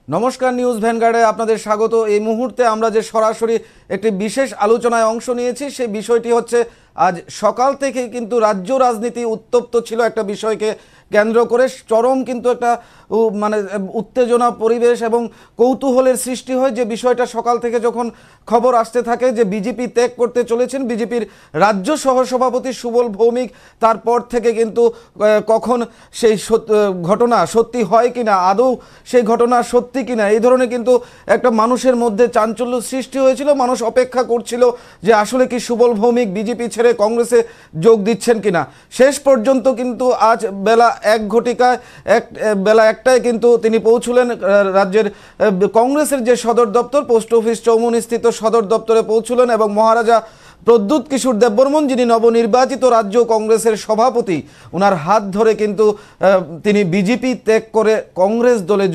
নমস্কার, নিউজ ভ্যানগার্ডে আপনাদের স্বাগত। এই মুহূর্তে আমরা যে সরাসরি একটি বিশেষ আলোচনায় অংশ নিয়েছি সেই বিষয়টি হচ্ছে আজ সকাল থেকে কিন্তু রাজ্য রাজনীতি উত্তপ্ত ছিল একটা বিষয়কে কেন্দ্র করে। চরম কিন্তু একটা মানে উত্তেজনা পরিবেশ এবং কৌতূহলের সৃষ্টি হয় যে বিষয়টা সকাল থেকে যখন খবর আসতে থাকে যে বিজেপি ত্যাগ করতে চলেছেন বিজেপির রাজ্য সহসভাপতি সুবল ভৌমিক। তারপর থেকে কিন্তু কখন সেই ঘটনা সত্যি হয় কিনা, আদৌ সেই ঘটনা সত্যি কিনা, এই ধরনের কিন্তু একটা মানুষের মধ্যে চাঞ্চল্য সৃষ্টি হয়েছিল। মানুষ অপেক্ষা করছিল যে আসলে কি সুবল ভৌমিক বিজেপি ছেড়ে কংগ্রেসে যোগ দিচ্ছেন কিনা। শেষ পর্যন্ত কিন্তু আজ বেলা 1টায় কিন্তু তিনি পৌঁছলেন রাজ্যের কংগ্রেসের যে সদর দপ্তর পোস্ট অফিস চৌমুহনী স্থিত সদর দপ্তরে পৌঁছলেন এবং মহারাজা প্রদ্যুৎ কিশোর দেববর্মন, যিনি নবনির্বাচিত রাজ্য কংগ্রেসের সভাপতি, ওনার হাত ধরে কিন্তু তিনি বিজেপি ত্যাগ করে কংগ্রেস দলে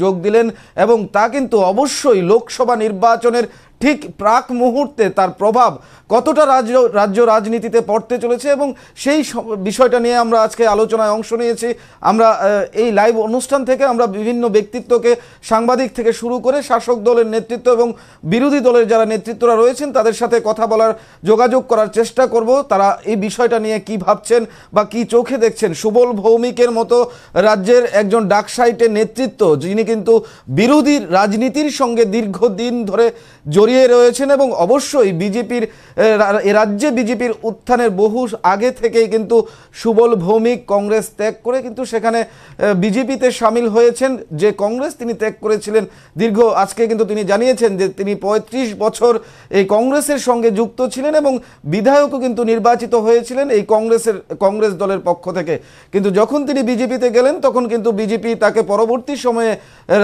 যোগ দিলেন। এবং তা কিন্তু অবশ্যই লোকসভা নির্বাচনের ঠিক প্রাক মুহূর্তে তার প্রভাব কতটা রাজ্য রাজনীতিতে পড়তে চলেছে এবং সেই বিষয়টা নিয়ে আমরা আজকে আলোচনায় অংশ নিয়েছি। আমরা এই লাইভ অনুষ্ঠান থেকে আমরা বিভিন্ন ব্যক্তিত্বকে, সাংবাদিক থেকে শুরু করে শাসক দলের নেতৃত্ব এবং বিরোধী দলের যারা নেতৃত্বরা রয়েছেন তাদের সাথে কথা বলার, যোগাযোগ করার চেষ্টা করব। তারা এই বিষয়টা নিয়ে কি ভাবছেন বা কি চোখে দেখছেন। সুবল ভৌমিকের মতো রাজ্যের একজন ডাকসাইটের নেতৃত্ব, যিনি কিন্তু বিরোধী রাজনীতির সঙ্গে দীর্ঘদিন ধরে জড়িয়ে রয়েছেন এবং অবশ্যই বিজেপির রাজ্যে বিজেপির উত্থানের বহু আগে থেকেই কিন্তু সুবল ভৌমিক কংগ্রেস ত্যাগ করে কিন্তু সেখানে বিজেপিতে সামিল হয়েছেন। যে কংগ্রেস তিনি ত্যাগ করেছিলেন আজকে কিন্তু তিনি জানিয়েছেন যে তিনি ৩৫ বছর এই কংগ্রেসের সঙ্গে যুক্ত ছিলেন এবং বিধায়কও কিন্তু নির্বাচিত হয়েছিলেন এই কংগ্রেস দলের পক্ষ থেকে। কিন্তু যখন তিনি বিজেপিতে গেলেন তখন কিন্তু বিজেপি তাকে পরবর্তী সময়ে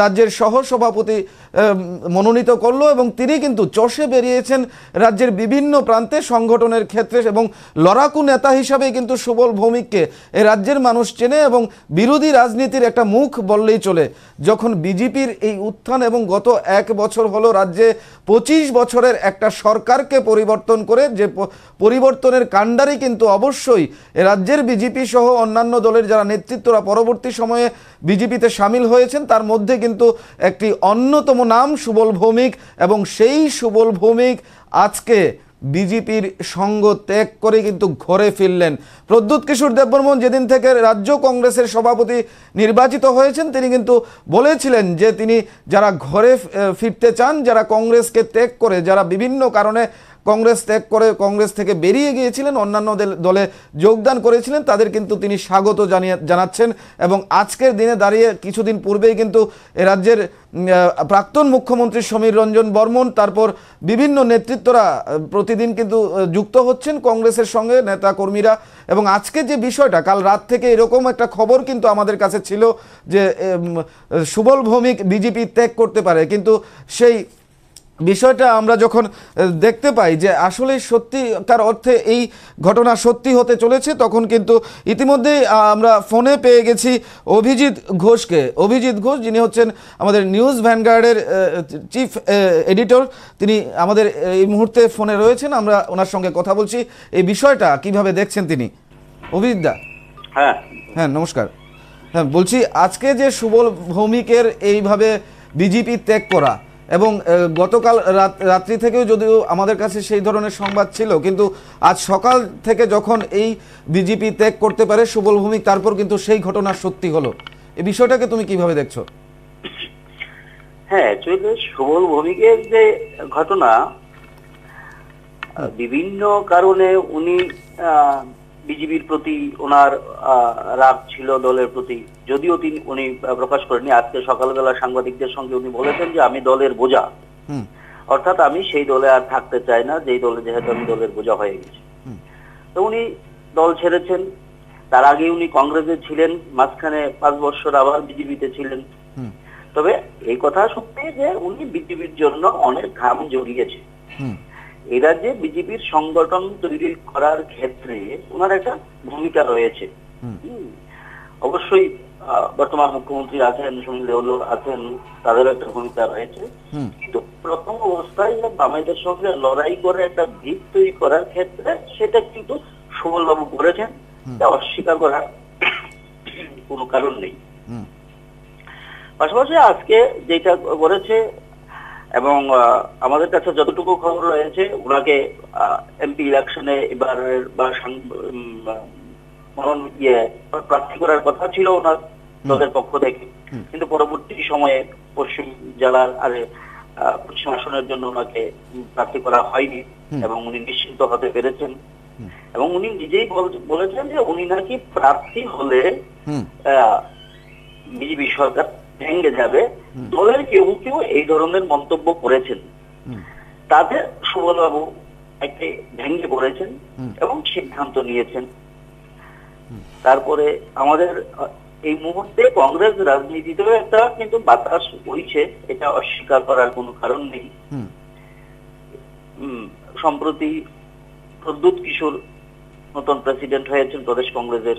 রাজ্যের সহসভাপতি মনোনীত করলো এবং তিনি কিন্তু চষে বেরিয়েছেন রাজ্যের বিভিন্ন প্রান্তে সংগঠনের ক্ষেত্রে এবং লড়াকু নেতা হিসাবে কিন্তু সুবল ভৌমিককে এই রাজ্যের মানুষ চেনে এবং বিরোধী রাজনীতির একটা মুখ বললেই চলে। যখন বিজেপির এই উত্থান এবং গত 1 বছর হলো রাজ্যে 25 বছরের একটা সরকারকে পরিবর্তন করে, যে পরিবর্তনের কাণ্ডারি কিন্তু অবশ্যই রাজ্যের বিজেপি সহ অন্যান্য দলের যারা নেতৃত্বরা পরবর্তী সময়ে বিজেপিতে সামিল হয়েছেন তার মধ্যে কিন্তু একটি অন্যতম নাম সুবল ভৌমিক। এবং সেই সুবল ভৌমিক আজকে বিজেপির সঙ্গ ত্যাগ করে কিন্তু ঘরে ফিরলেন। প্রদ্যুৎ কিশোর দেববর্মন যেদিন থেকে রাজ্য কংগ্রেসের সভাপতি নির্বাচিত হয়েছেন তিনি কিন্তু বলেছিলেন যে তিনি যারা ঘরে ফিরতে চান, যারা কংগ্রেসকে ত্যাগ করে, যারা বিভিন্ন কারণে কংগ্রেস ত্যাগ করে কংগ্রেস থেকে বেরিয়ে গিয়েছিলেন, অন্যান্য দলে যোগদান করেছিলেন, তাদের কিন্তু তিনি স্বাগত জানাচ্ছেন। এবং আজকের দিনে দাঁড়িয়ে কিছুদিন পূর্বেই কিন্তু রাজ্যের প্রাক্তন মুখ্যমন্ত্রী সমীর রঞ্জন বর্মন, তারপর বিভিন্ন নেতৃত্বরা প্রতিদিন কিন্তু যুক্ত হচ্ছেন কংগ্রেসের সঙ্গে, নেতা কর্মীরা। এবং আজকে যে বিষয়টা, কাল রাত থেকে এরকম একটা খবর কিন্তু আমাদের কাছে ছিল যে সুবল ভৌমিক বিজেপি ত্যাগ করতে পারে, কিন্তু সেই বিষয়টা আমরা যখন দেখতে পাই যে আসলে সত্যিকার অর্থে এই ঘটনা সত্যি হতে চলেছে তখন কিন্তু ইতিমধ্যেই আমরা ফোনে পেয়ে গেছি অভিজিৎ ঘোষকে। অভিজিৎ ঘোষ যিনি হচ্ছেন আমাদের নিউজ ভ্যানগার্ডের চিফ এডিটর, তিনি আমাদের এই মুহূর্তে ফোনে রয়েছেন। আমরা ওনার সঙ্গে কথা বলছি। এই বিষয়টা কিভাবে দেখছেন তিনি? অভিজিৎ দা। হ্যাঁ নমস্কার। হ্যাঁ বলছি, আজকে যে সুবল ভৌমিকের এইভাবে বিজেপি ত্যাগ করা এবং গতকাল রাত্রি থেকেও যদিও আমাদের কাছে সেই ধরনের সংবাদ ছিল, কিন্তু আজ সকাল থেকে যখন এই বিজেপি ত্যাগ করতে পারে সুবল ভৌমিক, তারপর কিন্তু সেই ঘটনা সত্যি হলো। এই বিষয়টাকে তুমি কিভাবে দেখছো? হ্যাঁ, অ্যাকচুয়ালি সুবল ভৌমিকের যে ঘটনা, বিভিন্ন কারণে উনি বিজেপির প্রতি ওনার রাগ ছিল, দলের প্রতি, যদিও উনি প্রকাশ করেননি। আজকে সকালবেলা সাংবাদিকদের সঙ্গে উনি বলেছেন যে আমি দলের বোঝা, অর্থাৎ আমি সেই দলে আর থাকতে চাই না, যেই দলে যেহেতু আমি দলের বোঝা হয়ে গেছি। তো উনি দল ছেড়েছেন। তার আগে উনি কংগ্রেসে ছিলেন, মাঝখানে 5 বছর আবার বিজেপিতে ছিলেন। তবে এই কথা সত্যি যে উনি বিজেপির জন্য অনেক ঘাম জড়িয়েছে। এই রাজ্যে বিজেপির সংগঠন তৈরি করার ক্ষেত্রে ওনার একটা ভূমিকা রয়েছে। অবশ্যই বর্তমান মুখ্যমন্ত্রী আছেন, সমীর দেওয়াল আছেন, তাদের একটা ভূমিকা রয়েছে। কিন্তু প্রথম অবস্থায় বামেদের সঙ্গে লড়াই করে একটা ভিত তৈরি করার ক্ষেত্রে সেটা কিন্তু সুবলবাবু করেছেন, অস্বীকার করার কোনো কারণ নেই। পাশাপাশি আজকে যেটা করেছে, এবং আমাদের কাছে যতটুকু খবর রয়েছে, ওনাকে এমপি ইলেকশনে এবারের বা প্রার্থী করার কথা ছিল ওনার দলের পক্ষ থেকে, কিন্তু পরবর্তী সময়ে পশ্চিম জেলার পশ্চিম আসনের জন্য ওনাকে প্রার্থী করা হয়নি এবং উনি নিশ্চিন্ত হতে পেরেছেন। এবং উনি নিজেই বলেছেন যে উনি নাকি প্রার্থী হলে বিজেপি সরকার ভেঙে যাবে। দলের কেউ কেউ এই ধরনের মন্তব্য করেছেন, তাদের সুবলবাবু একটি ভেঙে পড়েছেন এবং সিদ্ধান্ত নিয়েছেন। তারপরে আমাদের এই মুহূর্তে কংগ্রেস রাজনীতিতেও একটা কিন্তু বাতাস বইছে, এটা অস্বীকার করার কোনো কারণ নেই। সম্প্রতি প্রদ্যুৎ কিশোর নতুন প্রেসিডেন্ট হয়েছেন প্রদেশ কংগ্রেসের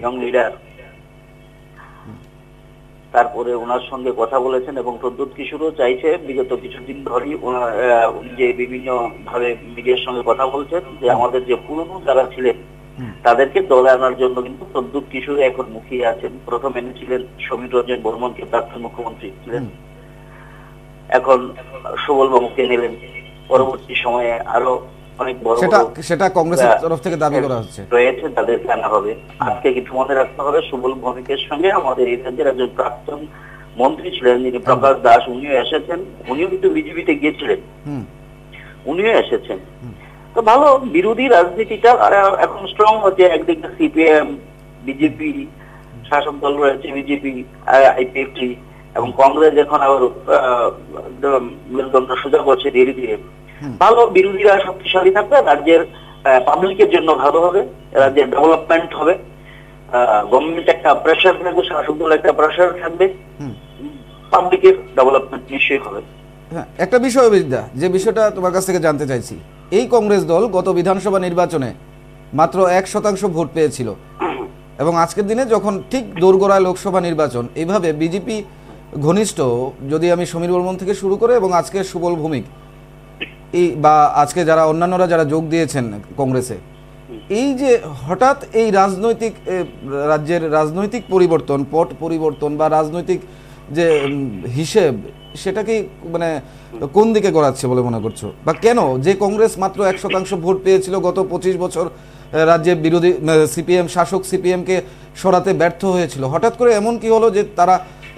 ইয়ং লিডার। তারপরে ওনার সঙ্গে কথা বলেছেন এবং প্রদ্যুৎ কিশোরও চাইছে, বিগত কিছুদিন ধরেই উনি যে বিভিন্ন ভাবে মিডিয়ার সঙ্গে কথা বলছেন, যে আমাদের যে পুরনো যারা ছিলেন তাদেরকে দলে আনার জন্য কিন্তু প্রদ্যুৎ কিশোর এখন মুখিয়ে আছেন। প্রথম এনেছিলেন সমীর রঞ্জন বর্মনকে, প্রাক্তন মুখ্যমন্ত্রী ছিলেন, এখন সুবল বাবুকে নিলেন। পরবর্তী সময়ে আরো অনেক বড় সেটা কংগ্রেসের তরফ থেকে দাবি করা হচ্ছে রয়েছে, তাদেরকে আনা হবে। আজকে কিছু মনে রাখতে হবে, সুবল ভৌমিকের সঙ্গে আমাদের এই রাজ্যের একজন প্রাক্তন মন্ত্রী ছিলেন যিনি প্রকাশ দাস, উনিও এসেছেন। উনিও কিন্তু বিজেপিতে গিয়েছিলেন, উনিও এসেছেন। তো ভালো, বিরোধী রাজনীতিটা এখন স্ট্রং হচ্ছে। একদিকে সিপিএম, বিজেপি, শাসক দল রয়েছে বিজেপি, আইপিএফটি, এবং কংগ্রেস এখন আবার মেরুদণ্ড সোজা করছে ধীরে ধীরে। ভালো, বিরোধীরা শক্তিশালী থাকবে, রাজ্যের পাবলিকের জন্য ভালো হবে, রাজ্যের ডেভেলপমেন্ট হবে, গভর্নমেন্ট একটা প্রেশার থাকবে, শাসক দল একটা প্রেশার থাকবে, পাবলিকের ডেভেলপমেন্ট নিশ্চয়ই হবে। একটা বিষয় বিদ্যা, যে বিষয়টা তোমার কাছ থেকে জানতে চাইছি, এই কংগ্রেস দল গত বিধানসভা নির্বাচনে মাত্র 1% ভোট পেয়েছিল, এবং আজকের দিনে যখন ঠিক দোরগোড়ায় লোকসভা নির্বাচন, এইভাবে বিজেপি ঘনিষ্ঠ, যদি আমি সমীর বর্মন থেকে শুরু করে এবং আজকে সুবল ভৌমিক এই বা আজকে যারা অন্যান্যরা যারা যোগ দিয়েছেন কংগ্রেসে, এই যে হঠাৎ এই রাজনৈতিক রাজ্যের রাজনৈতিক পরিবর্তন, পট পরিবর্তন বা রাজনৈতিক যে হিসেব, সেটা কি মানে কোন দিকে গড়াচ্ছে বলে মনে করছো? বা কেন যে কংগ্রেস মাত্র 1% ভোট পেয়েছিল গত 25 বছর রাজ্যের বিরোধী সিপিএম শাসক সিপিএমকে সরাতে ব্যর্থ হয়েছিল, হঠাৎ করে এমন কি হলো যে তারা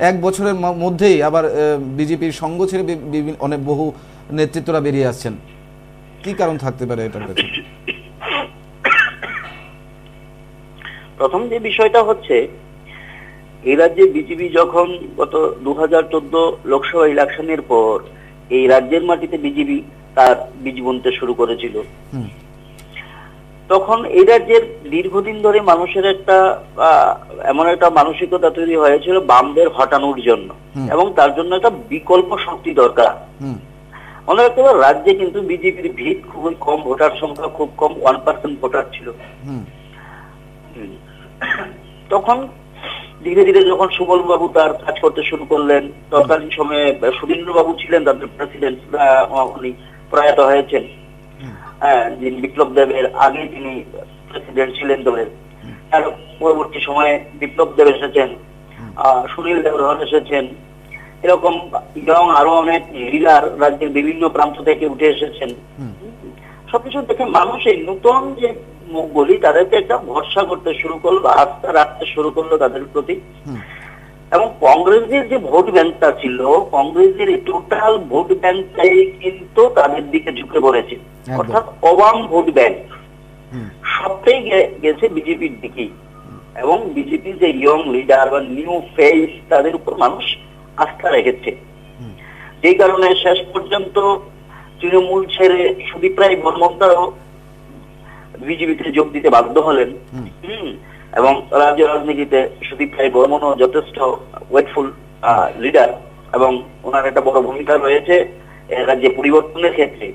এক বছরের মধ্যেই আবার বিজেপির সঙ্গ ছেড়ে অনেক বহু নেতৃত্বরা বেরিয়ে আসছেন? কি কারণ থাকতে পারে এটার পেছনে? প্রথম যে বিষয়টা হচ্ছে, এই রাজ্যে বিজেপি যখন গত 2014 লোকসভা ইলেকশনের পর এই রাজ্যের মাটিতে বিজেপি তার বীজ বুনতে শুরু করেছিল, তখন এই রাজ্যের দীর্ঘদিন ধরে মানুষের একটা এমন একটা মানসিকতা তৈরি হয়েছিল বামদের হটানোর জন্য, এবং তার জন্য একটা বিকল্প শক্তি দরকার। মনে রাখতে হবে, রাজ্যে কিন্তু বিজেপির ভিত খুবই কম, ভোটার সংখ্যা খুব কম, 1% ভোটার ছিল। তখন ধীরে ধীরে যখন সুবল বাবু তার কাজ করতে শুরু করলেন, তৎকালীন সময়ে সুরেন্দ্র বাবু ছিলেন তাদের প্রেসিডেন্ট, উনি প্রয়াত হয়েছেন। যিনি বিপ্লব দেবের আগে তিনি প্রেসিডেন্ট ছিলেন দলের, আর পরবর্তী সময়ে বিপ্লব দেব এসেছেন, সুনীল দেবরহন এসেছেন, এরকম এবং আরো অনেক লিডার রাজ্যের বিভিন্ন প্রান্ত থেকে উঠে এসেছেন। সবকিছু দেখে মানুষ এই নতুন যে মুখগুলি, তাদেরকে একটা ভরসা করতে শুরু করলো, আস্থা রাখতে শুরু করলো তাদের প্রতি। এবং কংগ্রেসের যে ভোট ব্যাংকটা ছিল, কংগ্রেসের টোটাল ভোট ব্যাংকটাই কিন্তু তাদের দিকে ঝুঁকে পড়েছে, অর্থাৎ অবাম ভোট ব্যাংক সবটাই গেছে বিজেপির দিকেই। এবং বিজেপির যে ইয়ং লিডার বা নিউ ফেস, তাদের উপর মানুষ আস্থা রেখেছে, যেই কারণে শেষ পর্যন্ত তৃণমূল ছেড়ে সুদীপ রায় বর্মনও বিজেপিতে যোগ দিতে বাধ্য হলেন। এবং রাজ্য রাজনীতিতে সুদীপ রায় বর্মনও যথেষ্ট ওয়েটফুল লিডার, এবং ওনার একটা বড় ভূমিকা রয়েছে রাজ্যে পরিবর্তনের ক্ষেত্রে।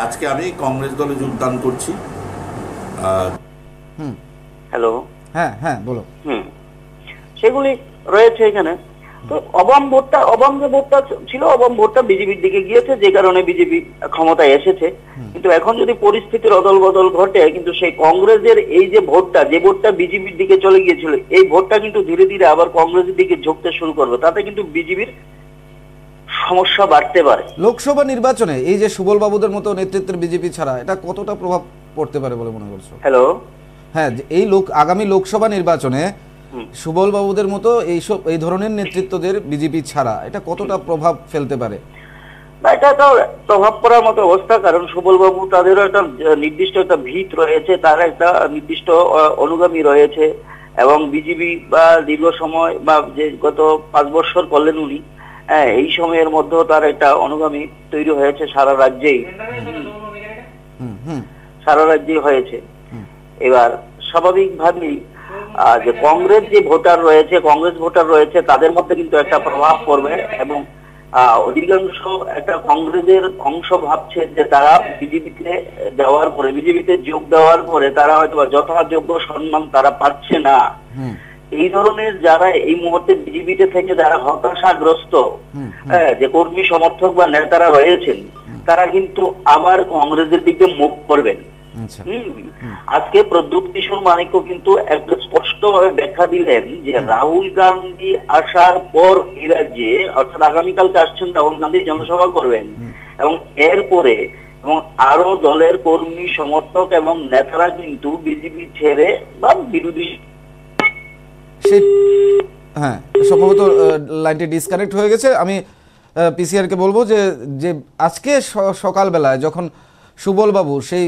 আজকে আমি কংগ্রেস দলে যোগদান করছি। হ্যালো, হ্যাঁ হ্যাঁ বলো। সেগুলি রয়েছে এখানে। তো অবাম যে ভোটটা ছিল, অবাম ভোটটা বিজেপির দিকে গিয়েছে, যে কারণে বিজেপি ক্ষমতায় এসেছে। কিন্তু এখন যদি পরিস্থিতির অদল বদল ঘটে, কিন্তু সেই কংগ্রেসের এই যে ভোটটা বিজেপির দিকে চলে গিয়েছিল, এই ভোটটা কিন্তু ধীরে ধীরে আবার কংগ্রেসের দিকে ঝুঁকতে শুরু করবে। তাতে কিন্তু বিজেপির সমস্যা বাড়তে পারে। লোকসভা নির্বাচনে এই যে সুবল বাবুদের মতো নেতৃত্বের বিজেপি ছাড়া এটা কতটা প্রভাব পড়তে পারে বলে মনে করছো? হ্যালো, হ্যাঁ, এই আগামী লোকসভা নির্বাচনে সুবল বাবুদের মতো এই ধরনের নেতৃত্বদের বিজেপি ছাড়া এটা কতটা প্রভাব ফেলতে পারে? এটা তো প্রভাব পড়ার মতো অবস্থা, কারণ সুবল বাবু তাদেরও একটা নির্দিষ্ট একটা ভিত রয়েছে, তার একটা নির্দিষ্ট অনুগামী রয়েছে, এবং বিজেপি বা দীর্ঘ সময় বা যে গত 5 বছর করলেন উনি, এই সময়ের মধ্যেও তার একটা অনুগামী তৈরি হয়েছে সারা রাজ্যেই, সারা রাজ্যেই হয়েছে। এবার স্বাভাবিকভাবেই যে কংগ্রেস ভোটার রয়েছে তাদের মধ্যে কিন্তু একটা প্রভাব পড়বে, এবং অধিকাংশ একটা কংগ্রেসের অংশ ভাবছে যে তারা বিজেপিতে যোগ দেওয়ার পরে তারা হয়তো যথাযোগ্য সম্মান তারা পাচ্ছে না। এই ধরনের যারা এই মুহূর্তে বিজেপিতে থেকে যারা হতাশাগ্রস্ত, যে কর্মী সমর্থক বা নেতারা রয়েছেন, তারা কিন্তু আবার কংগ্রেসের দিকে মুখ করবেন। আজকে প্রদ্যুৎ কিশোর মানিক্য কিন্তু একদম স্পষ্টভাবে ব্যাখ্যা দিলেন যে রাহুল গান্ধী আসার পর এই রাজ্যে, অর্থাৎ আগামীকালকে আসছেন রাহুল গান্ধী জনসভা করবেন, এবং এরপরে এবং আরো দলের কর্মী সমর্থক এবং নেতারা কিন্তু বিজেপি ছেড়ে বা বিরোধী, হ্যাঁ, সম্ভবত লাইনটি ডিসকানেক্ট হয়ে গেছে। আমি পিসিআর কে বলবো যে আজকে সকালবেলায় যখন সুবল বাবু, সেই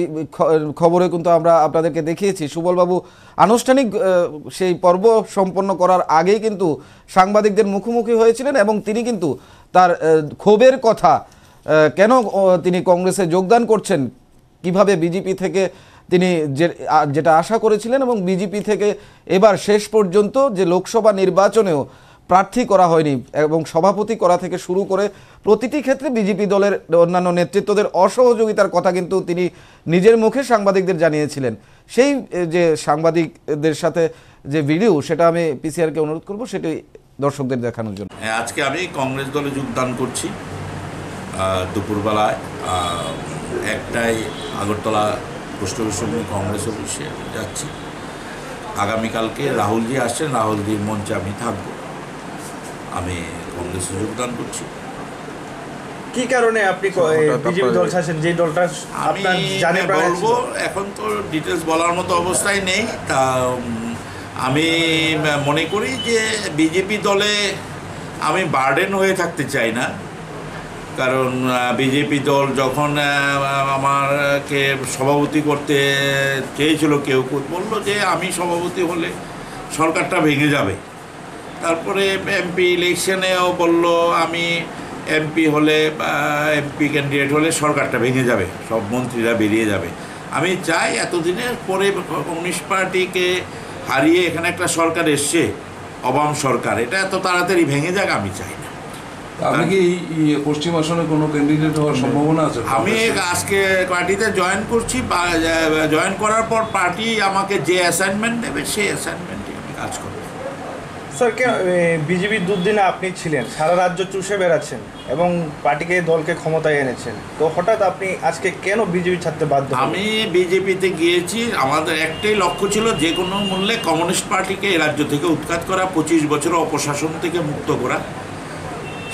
খবরে কিন্তু আমরা আপনাদেরকে দেখিয়েছি, সুবল বাবু আনুষ্ঠানিক সেই পর্ব সম্পন্ন করার আগেই কিন্তু সাংবাদিকদের মুখোমুখি হয়েছিলেন, এবং তিনি কিন্তু তার ক্ষোভের কথা, কেন তিনি কংগ্রেসে যোগদান করছেন, কিভাবে বিজেপি থেকে তিনি যেটা আশা করেছিলেন, এবং বিজেপি থেকে এবার শেষ পর্যন্ত যে লোকসভা নির্বাচনেও প্রার্থী করা হয়নি, এবং সভাপতি করা থেকে শুরু করে প্রতিটি ক্ষেত্রে বিজেপি দলের অন্যান্য নেতৃত্বদের অসহযোগিতার কথা কিন্তু তিনি নিজের মুখে সাংবাদিকদের জানিয়েছিলেন। সেই যে সাংবাদিকদের সাথে যে ভিডিও, সেটা আমি পিসিআরকে অনুরোধ করব সেটি দর্শকদের দেখানোর জন্য। আজকে আমি কংগ্রেস দলে যোগদান করছি দুপুরবেলায় 1টায় আগরতলা পোস্ট অফিস কংগ্রেস অফিসে যাচ্ছি। আগামীকালকে রাহুলজি আসছেন, রাহুলজির মঞ্চে আমি থাকবো। আমি কংগ্রেসে যোগদান করছি। কি কারণে আপনি বিজেপি দল ছাড়ছেন, যে দলটা আমি বলবো, এখন তো ডিটেলস বলার মতো অবস্থায় নেই। তা আমি মনে করি যে বিজেপি দলে আমি বার্ডেন হয়ে থাকতে চাই না, কারণ বিজেপি দল যখন আমাকে সভাপতি করতে চেয়েছিল, কেউ বললো যে আমি সভাপতি হলে সরকারটা ভেঙে যাবে। তারপরে এমপি ইলেকশনেও বলল আমি এমপি হলে বা এমপি ক্যান্ডিডেট হলে সরকারটা ভেঙে যাবে, সব মন্ত্রীরা বেরিয়ে যাবে। আমি চাই এতদিনের পরে কমিউনিস্ট পার্টিকে হারিয়ে এখানে একটা সরকার এসছে, অবাম সরকার, এটা এত তাড়াতাড়ি ভেঙে যাক আমি চাই না। আপনি কি পশ্চিম আসনে কোনো ক্যান্ডিডেট হওয়ার সম্ভাবনা আছে? আমি আজকে পার্টিতে জয়েন করছি, জয়েন করার পর পার্টি আমাকে যে অ্যাসাইনমেন্ট দেবে সেই অ্যাসাইনমেন্টে আমি কাজ করব। স্যার, বিজেপির দুর্দিনে আপনি ছিলেন, সারা রাজ্য চুষে বেড়াচ্ছেন এবং পার্টিকে দলকে ক্ষমতায় এনেছেন, তো হঠাৎ আপনি আজকে কেন বিজেপি ছাড়তে বাধ্য? আমি বিজেপিতে গিয়েছি, আমাদের একটাই লক্ষ্য ছিল যে কোনো মূল্যে কমিউনিস্ট পার্টিকে এই রাজ্য থেকে উৎখাত করা, 25 বছরের অপশাসন থেকে মুক্ত করা।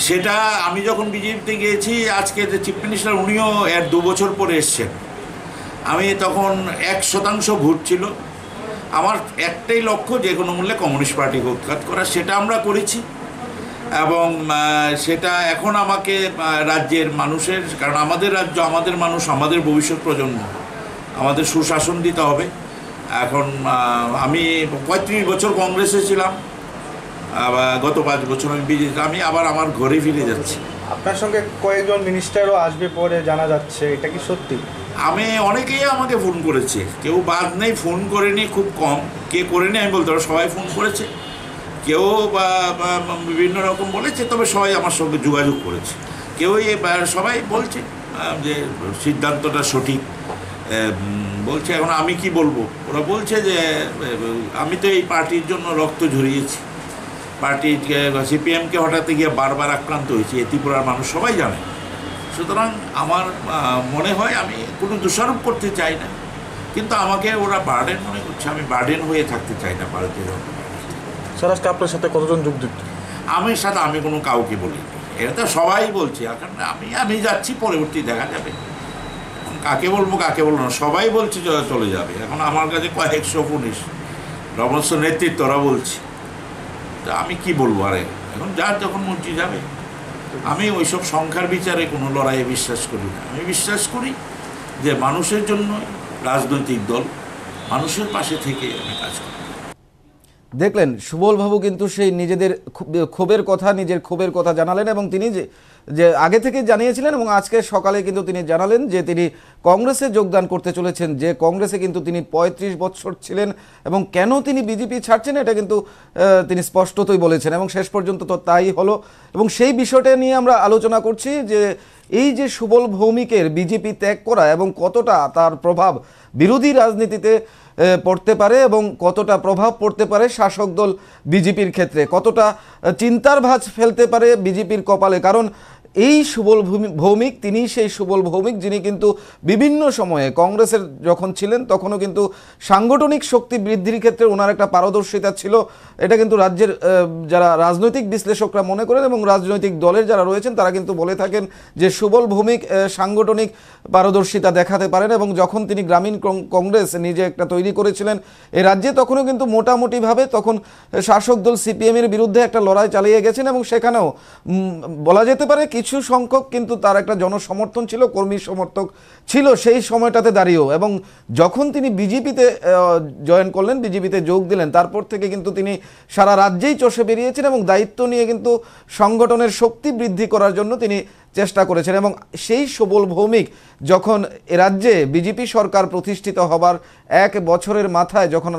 সেটা আমি যখন বিজেপিতে গিয়েছি, আজকে যে চিফ মিনিস্টার উনিও 2 বছর পরে এসছেন, আমি তখন 1% ভোট ছিল। আমার একটাই লক্ষ্য যে কোনো মূল্যে কমিউনিস্ট পার্টিকে উৎখাত করা, সেটা আমরা করেছি। এবং সেটা এখন আমাকে রাজ্যের মানুষের, কারণ আমাদের রাজ্য, আমাদের মানুষ, আমাদের ভবিষ্যৎ প্রজন্ম, আমাদের সুশাসন দিতে হবে। এখন আমি 35 বছর কংগ্রেসে ছিলাম, গত 5 বছর আমি বিজেপি, আমি আবার আমার ঘরে ফিরে যাচ্ছি। আপনার সঙ্গে কয়েকজন মিনিস্টারও আসবে পরে জানা যাচ্ছে, এটা কি সত্যি? অনেকেই আমাকে ফোন করেছে, কেউ বাদ নেই, ফোন করেনি খুব কম। কে করেনি আমি বলতে পারবো, সবাই ফোন করেছে, কেউ বা বিভিন্ন রকম বলেছে, তবে সবাই আমার সঙ্গে যোগাযোগ করেছে। সবাই বলছে যে সিদ্ধান্তটা সঠিক বলছে। এখন আমি কি বলবো, ওরা বলছে যে আমি তো এই পার্টির জন্য রক্ত ঝরিয়েছি, পার্টি সিপিএমকে হঠাতে গিয়ে বারবার আক্রান্ত হয়েছি, এ ত্রিপুরার মানুষ সবাই জানে। সুতরাং আমার মনে হয়, আমি কোনো দোষারোপ করতে চাই না, কিন্তু আমাকে ওরা বার্ডেন মনে করছে, আমি বার্ডেন হয়ে থাকতে চাই না ভারতীয় জনতা পার্টি। স্যার আজকে আপনার সাথে কতজন যোগ দিত? আমি কোনো কাউকে বলিনি, এটা তো সবাই বলছে। এখন আমি যাচ্ছি, পরবর্তী দেখা যাবে কাকে বলবো কাকে বলবো না, সবাই বলছে চলে যাবে। এখন আমার কাছে কয়েকশো পুলিশ রমস্য নেতৃত্ব ওরা বলছে, তা আমি কি বলবো? আরে এখন যার যখন মর্জি যাবে। আমি ওইসব সংখ্যার বিচারে কোনো লড়াইয়ে বিশ্বাস করি না। আমি বিশ্বাস করি যে মানুষের জন্য রাজনৈতিক দল, মানুষের পাশে থেকে আমি কাজ করি। দেখলেন সুবল বাবু কিন্তু সেই নিজেদের ক্ষোভের কথা জানালেন, এবং তিনি যে আগে থেকে জানিয়েছিলেন এবং আজকে সকালে কিন্তু তিনি জানালেন যে তিনি কংগ্রেসে যোগদান করতে চলেছেন, যে কংগ্রেসে কিন্তু তিনি 35 বছর ছিলেন, এবং কেন তিনি বিজেপি ছাড়ছেন এটা কিন্তু তিনি স্পষ্টতই বলেছেন, এবং শেষ পর্যন্ত তো তাই হলো। এবং সেই বিষয়টা নিয়ে আমরা আলোচনা করছি যে এই যে সুবল ভৌমিকের বিজেপি ত্যাগ করা এবং কতটা তার প্রভাব বিরোধী রাজনীতিতে পড়তে পারে এবং কতটা প্রভাব পড়তে পারে শাসক দল বিজেপির ক্ষেত্রে, কতটা চিন্তার ভাঁজ ফেলতে পারে বিজেপির কপালে। কারণ এই সুবল ভৌমিক, তিনি সেই সুবল ভৌমিক যিনি কিন্তু বিভিন্ন সময়ে কংগ্রেসের যখন ছিলেন তখনও কিন্তু সাংগঠনিক শক্তি বৃদ্ধির ক্ষেত্রে ওনার একটা পারদর্শিতা ছিল। এটা কিন্তু রাজ্যের যারা রাজনৈতিক বিশ্লেষকরা মনে করেন এবং রাজনৈতিক দলের যারা রয়েছেন তারা কিন্তু বলে থাকেন যে সুবল ভৌমিক সাংগঠনিক পারদর্শিতা দেখাতে পারেন। এবং যখন তিনি গ্রামীণ কংগ্রেস নিজে একটা তৈরি করেছিলেন এই রাজ্যে, তখনও কিন্তু মোটামুটিভাবে তখন শাসক দল সিপিএমের বিরুদ্ধে একটা লড়াই চালিয়ে গেছেন, এবং সেখানেও বলা যেতে পারে কিছু সংখ্যক কিন্তু তার একটা জনসমর্থন ছিল, কর্মী সমর্থক ছিল সেই সময়টাতে দাঁড়িয়েও। এবং যখন তিনি বিজেপিতে জয়েন করলেন, বিজেপিতে যোগ দিলেন, তারপর থেকে কিন্তু তিনি সারা রাজ্যেই চষে বেরিয়েছেন এবং দায়িত্ব নিয়ে কিন্তু সংগঠনের শক্তি বৃদ্ধি করার জন্য তিনি চেষ্টা করেছেন। এবং সেই সুবল ভৌমিক যখন এ রাজ্যে বিজেপি সরকার প্রতিষ্ঠিত হবার 1 বছরের মাথায় যখন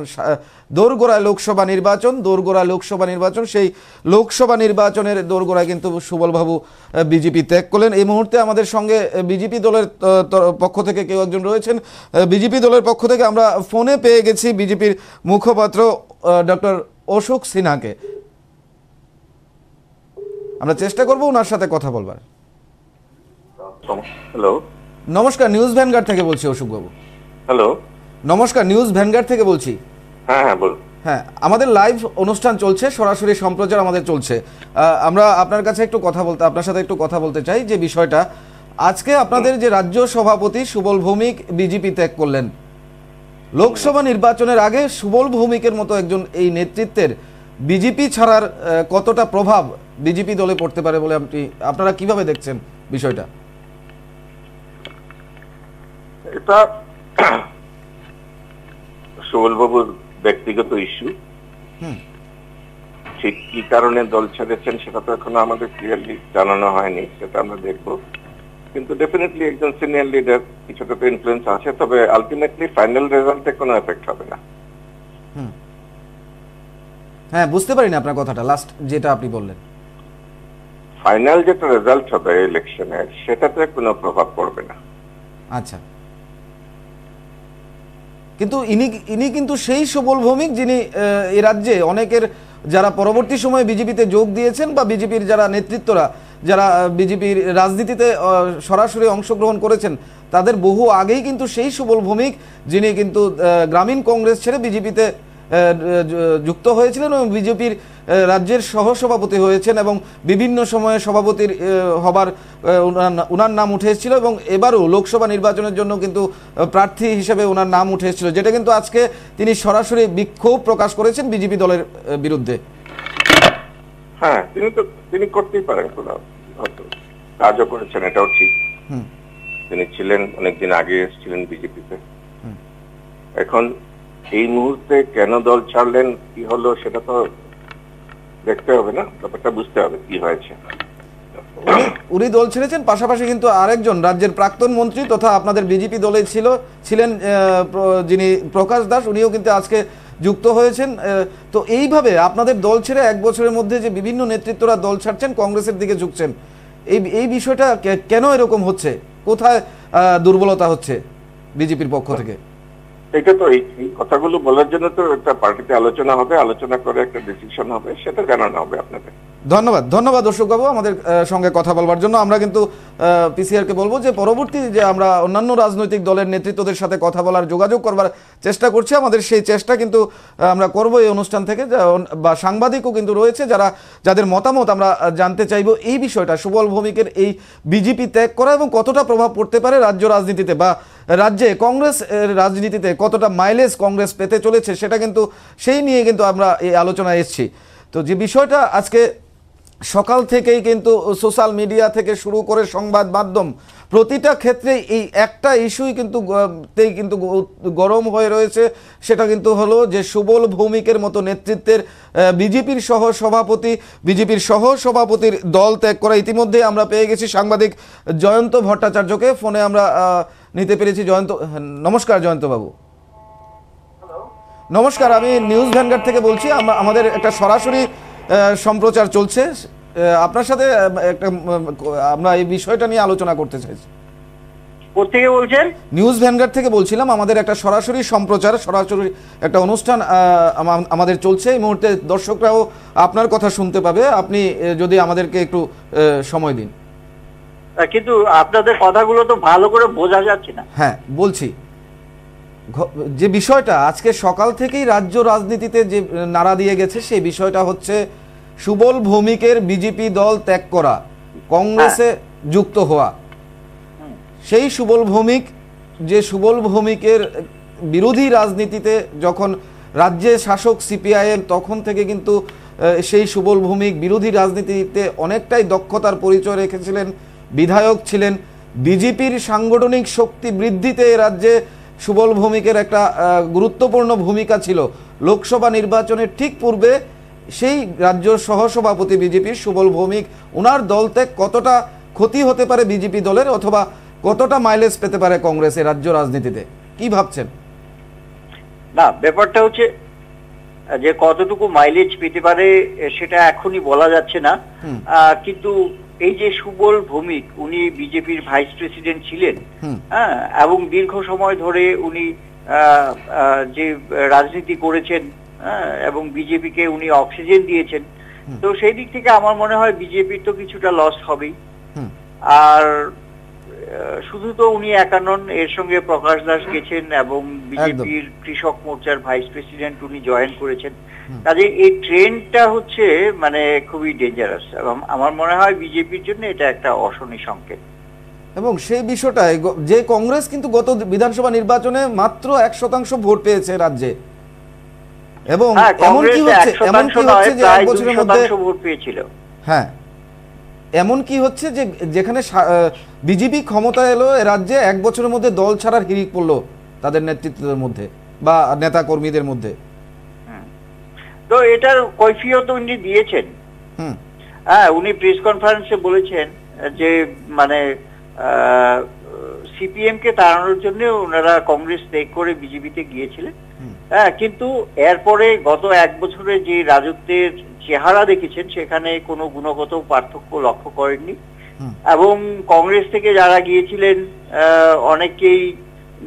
দোরগোড়ায় লোকসভা নির্বাচন, সেই লোকসভা নির্বাচনের দোরগোড়ায় কিন্তু সুবল বাবু বিজেপি ত্যাগ করলেন। এই মুহূর্তে আমাদের সঙ্গে বিজেপি দলের পক্ষ থেকে কেউ একজন রয়েছেন। বিজেপি দলের পক্ষ থেকে আমরা ফোনে পেয়ে গেছি বিজেপির মুখপাত্র ডক্টর অশোক সিনহাকে। আমরা চেষ্টা করব ওনার সাথে কথা বলবার। হ্যালো, নমস্কার, নিউজ ভ্যানগার্ড থেকে বলছি অশোক বাবু। হ্যালো, নমস্কার, নিউজ ভ্যানগার্ড থেকে বলছি। হ্যাঁ বলুন। হ্যাঁ, আমাদের লাইভ অনুষ্ঠান চলছে, সরাসরি সম্প্রচার আমাদের চলছে। আমরা আপনার সাথে একটু কথা বলতে চাই যে বিষয়টা আজকে আপনাদের যে রাজ্য সভাপতি সুবল ভৌমিক বিজেপি ত্যাগ করলেন, লোকসভা নির্বাচনের আগে সুবল ভৌমিকের মতো একজন এই নেতৃত্বের বিজেপি ছাড়ার কতটা প্রভাব বিজেপি দলে পড়তে পারে বলে আপনারা কিভাবে দেখছেন বিষয়টা? এটা সুবলবাবুর ব্যক্তিগত ইস্যু। ঠিক কি কারণে দল ছেড়েছেন সেটা তো এখনো আমাদের ক্লিয়ারলি জানানো হয়নি, সেটা আমরা দেখবো। কিন্তু ডেফিনেটলি একজন সিনিয়র লিডার, কিছুটা তো ইনফ্লুয়েন্স আছে, তবে আলটিমেটলি ফাইনাল রেজাল্টে কোনো এফেক্ট হবে না। হ্যাঁ, বুঝতে পারিনি আপনার কথাটা, লাস্ট যেটা আপনি বললেন। ফাইনাল যেটা রেজাল্ট হবে ইলেকশনের, সেটাতে কোনো প্রভাব পড়বে না। আচ্ছা, কিন্তু ইনি কিন্তু সেই সুবল ভৌমিক যিনি এই রাজ্যে অনেকের যারা পরবর্তী সময়ে বিজেপিতে যোগ দিয়েছেন বা বিজেপির যারা নেতৃত্বরা যারা বিজেপির রাজনীতিতে সরাসরি অংশগ্রহণ করেছেন, তাদের বহু আগেই কিন্তু সেই সুবল ভৌমিক যিনি কিন্তু গ্রামীণ কংগ্রেস ছেড়ে বিজেপিতে যুক্ত হয়েছিলেন এবং বিজেপির রাজ্যের সহসভাপতি হয়েছেন এবং বিভিন্ন সময়ে সভাপতির হবার ওনার নাম উঠে এসেছিল এবং এবারও লোকসভা নির্বাচনের জন্য কিন্তু প্রার্থী হিসেবে ওনার নাম উঠে এসেছিল, যেটা কিন্তু আজকে তিনি সরাসরি বিক্ষোভ প্রকাশ করেছেন বিজেপি দলের বিরুদ্ধে। হ্যাঁ, তিনি করতেই পারেন, কোনো কাজও করেছেন, এটাও ঠিক। তিনি ছিলেন অনেকদিন আগে এসেছিলেন বিজেপিতে। এখন এই মুহূর্তে কেন দল ছাড়লেন, কি হলো, সেটা তো দেখতে হবে না, ব্যাপারটা বুঝতে হবে কি হয়েছে। উনি দল ছেড়েছেন, পাশাপাশি কিন্তু আরেকজন রাজ্যের প্রাক্তন মন্ত্রী তথা আপনাদের বিজেপি দলে ছিলেন যিনি প্রকাশ দাস, উনিও কিন্তু আজকে যুক্ত হয়েছেন। তো এইভাবে আপনাদের দল ছেড়ে 1 বছরের মধ্যে যে বিভিন্ন নেতৃত্বরা দল ছাড়ছেন, কংগ্রেসের দিকে ঝুঁকছেন, এই বিষয়টা কেন এরকম হচ্ছে? কোথায় দুর্বলতা হচ্ছে বিজেপির পক্ষ থেকে? এটা তো এই কথাগুলো বলার জন্য তো একটা পার্টিতে আলোচনা হবে, আলোচনা করে একটা ডিসিশন হবে, সেটা জানানো হবে আপনাদের। ধন্যবাদ দর্শকবাবু আমাদের সঙ্গে কথা বলবার জন্য। আমরা কিন্তু পিসিআরকে বলবো যে পরবর্তী যে আমরা অন্যান্য রাজনৈতিক দলের নেতৃত্বদের সাথে কথা বলার, যোগাযোগ করবার চেষ্টা করছি, আমাদের সেই চেষ্টা কিন্তু আমরা করব এই অনুষ্ঠান থেকে, বা সাংবাদিকও কিন্তু রয়েছে যাদের মতামত আমরা জানতে চাইবো এই বিষয়টা, সুবল ভৌমিকের এই বিজেপি ত্যাগ করা এবং কতটা প্রভাব পড়তে পারে রাজ্য রাজনীতিতে, বা রাজ্যে কংগ্রেস রাজনীতিতে কতটা মাইলেজ কংগ্রেস পেতে চলেছে, সেটা কিন্তু সেই নিয়ে কিন্তু আমরা এই আলোচনায় এসেছি। তো যে বিষয়টা আজকে সকাল থেকেই কিন্তু সোশ্যাল মিডিয়া থেকে শুরু করে সংবাদ মাধ্যম প্রতিটা ক্ষেত্রে এই একটা ইস্যুই কিন্তু গরম হয়ে রয়েছে, সেটা কিন্তু হলো যে সুবল ভৌমিকের মতো নেতৃত্বের বিজেপির সহসভাপতির দল ত্যাগ করা। ইতিমধ্যে আমরা পেয়ে গেছি সাংবাদিক জয়ন্ত ভট্টাচার্যকে, ফোনে আমরা নিতে পেরেছি। নমস্কার জয়ন্তবাবু। নমস্কার, আমি নিউজ ভ্যানগার্ড থেকে বলছি। আমাদের একটা সরাসরি সম্প্রচার চলছে আপনার সাথে, আমরা এই বিষয়টা নিয়ে আলোচনা করতে চাইছি। কোথেকে বলছেন? নিউজ ভ্যানগার্ড থেকে বলছিলাম। আমাদের একটা সরাসরি সম্প্রচার, সরাসরি একটা অনুষ্ঠান আমাদের চলছে এই মুহূর্তে, দর্শকরাও আপনার কথা শুনতে পাবে। আপনি যদি আমাদেরকে একটু সময় দিন। কিন্তু আপনাদের কথাগুলো তো ভালো করে বোঝা যাচ্ছে না। হ্যাঁ বলছি, যে বিষয়টা আজকে সকাল থেকেই রাজ্য রাজনীতিতে যে নাড়া দিয়ে গেছে, সেই বিষয়টা হচ্ছে সুবল ভৌমিকের বিজেপি দল ত্যাগ করা, কংগ্রেসে যুক্ত হওয়া। সেই সুবল ভৌমিকের বিরোধী রাজনীতিতে যখন রাজ্যে শাসক সিপিআইএম, তখন থেকে কিন্তু সেই সুবল ভৌমিক বিরোধী রাজনীতিতে অনেকটাই দক্ষতার পরিচয় রেখেছিলেন, বিধায়ক ছিলেন। বিজেপির সাংগঠনিক শক্তি বৃদ্ধিতে রাজ্যে সুবল ভৌমিকের একটা গুরুত্বপূর্ণ ভূমিকা ছিল। লোকসভা নির্বাচনের ঠিক পূর্বে সেই রাজ্য সহসভাপতি বিজেপির সুবল ভৌমিক, ওনার দল ত্যাগ কতটা ক্ষতি হতে পারে বিজেপি দলের, অথবা কতটা মাইলেজ পেতে পারে কংগ্রেসের রাজ্য রাজনীতিতে, কি ভাবছেন? না, ব্যাপারটা হচ্ছে যে কতটুকু মাইলেজ পেতে পারে সেটা এখনই বলা যাচ্ছে না। কিন্তু এই যে সুবল ভৌমিক, উনি বিজেপির ভাইস প্রেসিডেন্ট ছিলেন, হ্যাঁ, এবং দীর্ঘ সময় ধরে উনি যে রাজনীতি করেছেন, এবং বিজেপিকে উনি অক্সিজেন দিয়েছেন। তো সেই দিক থেকে আমার মনে হয় বিজেপির তো কিছুটা লস হবেই। আর শুধু তো উনি একা নন, এর সঙ্গে প্রকাশ দাস গেছেন এবং বিজেপির কৃষক মোর্চার ভাইস প্রেসিডেন্ট উনি জয়েন করেছেন। কাজে এই ট্রেন্ডটা হচ্ছে মানে খুবই ডেঞ্জারাস, এবং আমার মনে হয় বিজেপির জন্য এটা একটা অশনি সংকেত। এবং সেই বিষয়টায় যে কংগ্রেস কিন্তু গত বিধানসভা নির্বাচনে মাত্র 1% ভোট পেয়েছে রাজ্যে, এবং এমন কি হচ্ছে যে এক বছরের মধ্যে ভোট পেয়েছিল। হ্যাঁ, এমন কি হচ্ছে যে যেখানে বিজেপি ক্ষমতা এলো রাজ্যে, এক বছরের মধ্যে দল ছাড়ার হিড়িক পড়লো তাদের নেতৃত্বের মধ্যে বা নেতা কর্মীদের মধ্যে। তো এটার কৈফিয়ত উনি দিয়েছেন। হ্যাঁ, উনি প্রেস কনফারেন্সে বলেছেন যে মানে সিপিএম কে তাড়ানোর জন্য ওনারা কংগ্রেস ত্যাগ করে বিজেপিতে গিয়েছিলেন। হ্যাঁ, কিন্তু এরপরে গত এক বছরে যে রাজত্বের চেহারা দেখেছেন, সেখানে কোনো গুণগত পার্থক্য লক্ষ্য করেননি। এবং কংগ্রেস থেকে যারা গিয়েছিলেন অনেকেই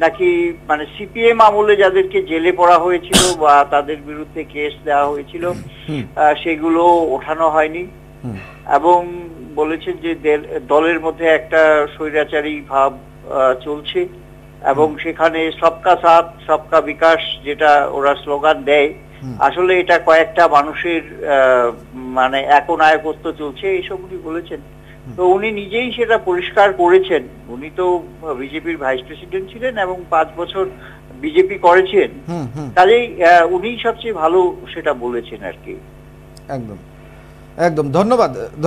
নাকি মানে সিপিএম আমলে যাদেরকে জেলে পড়া হয়েছিল বা তাদের বিরুদ্ধে কেস দেওয়া হয়েছিল, সেগুলো ওঠানো হয়নি। এবং বলেছেন যে দলের মধ্যে একটা স্বৈরাচারী ভাব চলছে, এবং সেখানে সবকা সাথ সবকা বিকাশ যেটা ওরা স্লোগান দেয়, আসলে এটা কয়েকটা মানুষের মানে একনায়কত্ব চলছে, এইসব উনি বলেছেন। তো উনি নিজেই সেটা পরিষ্কার করেছেন। উনি তো বিজেপির ভাইস প্রেসিডেন্ট ছিলেন এবং 5 বছর বিজেপি করেছেন, কাজেই উনি সবচেয়ে ভালো সেটা বলেছেন আর কি। একদম একদম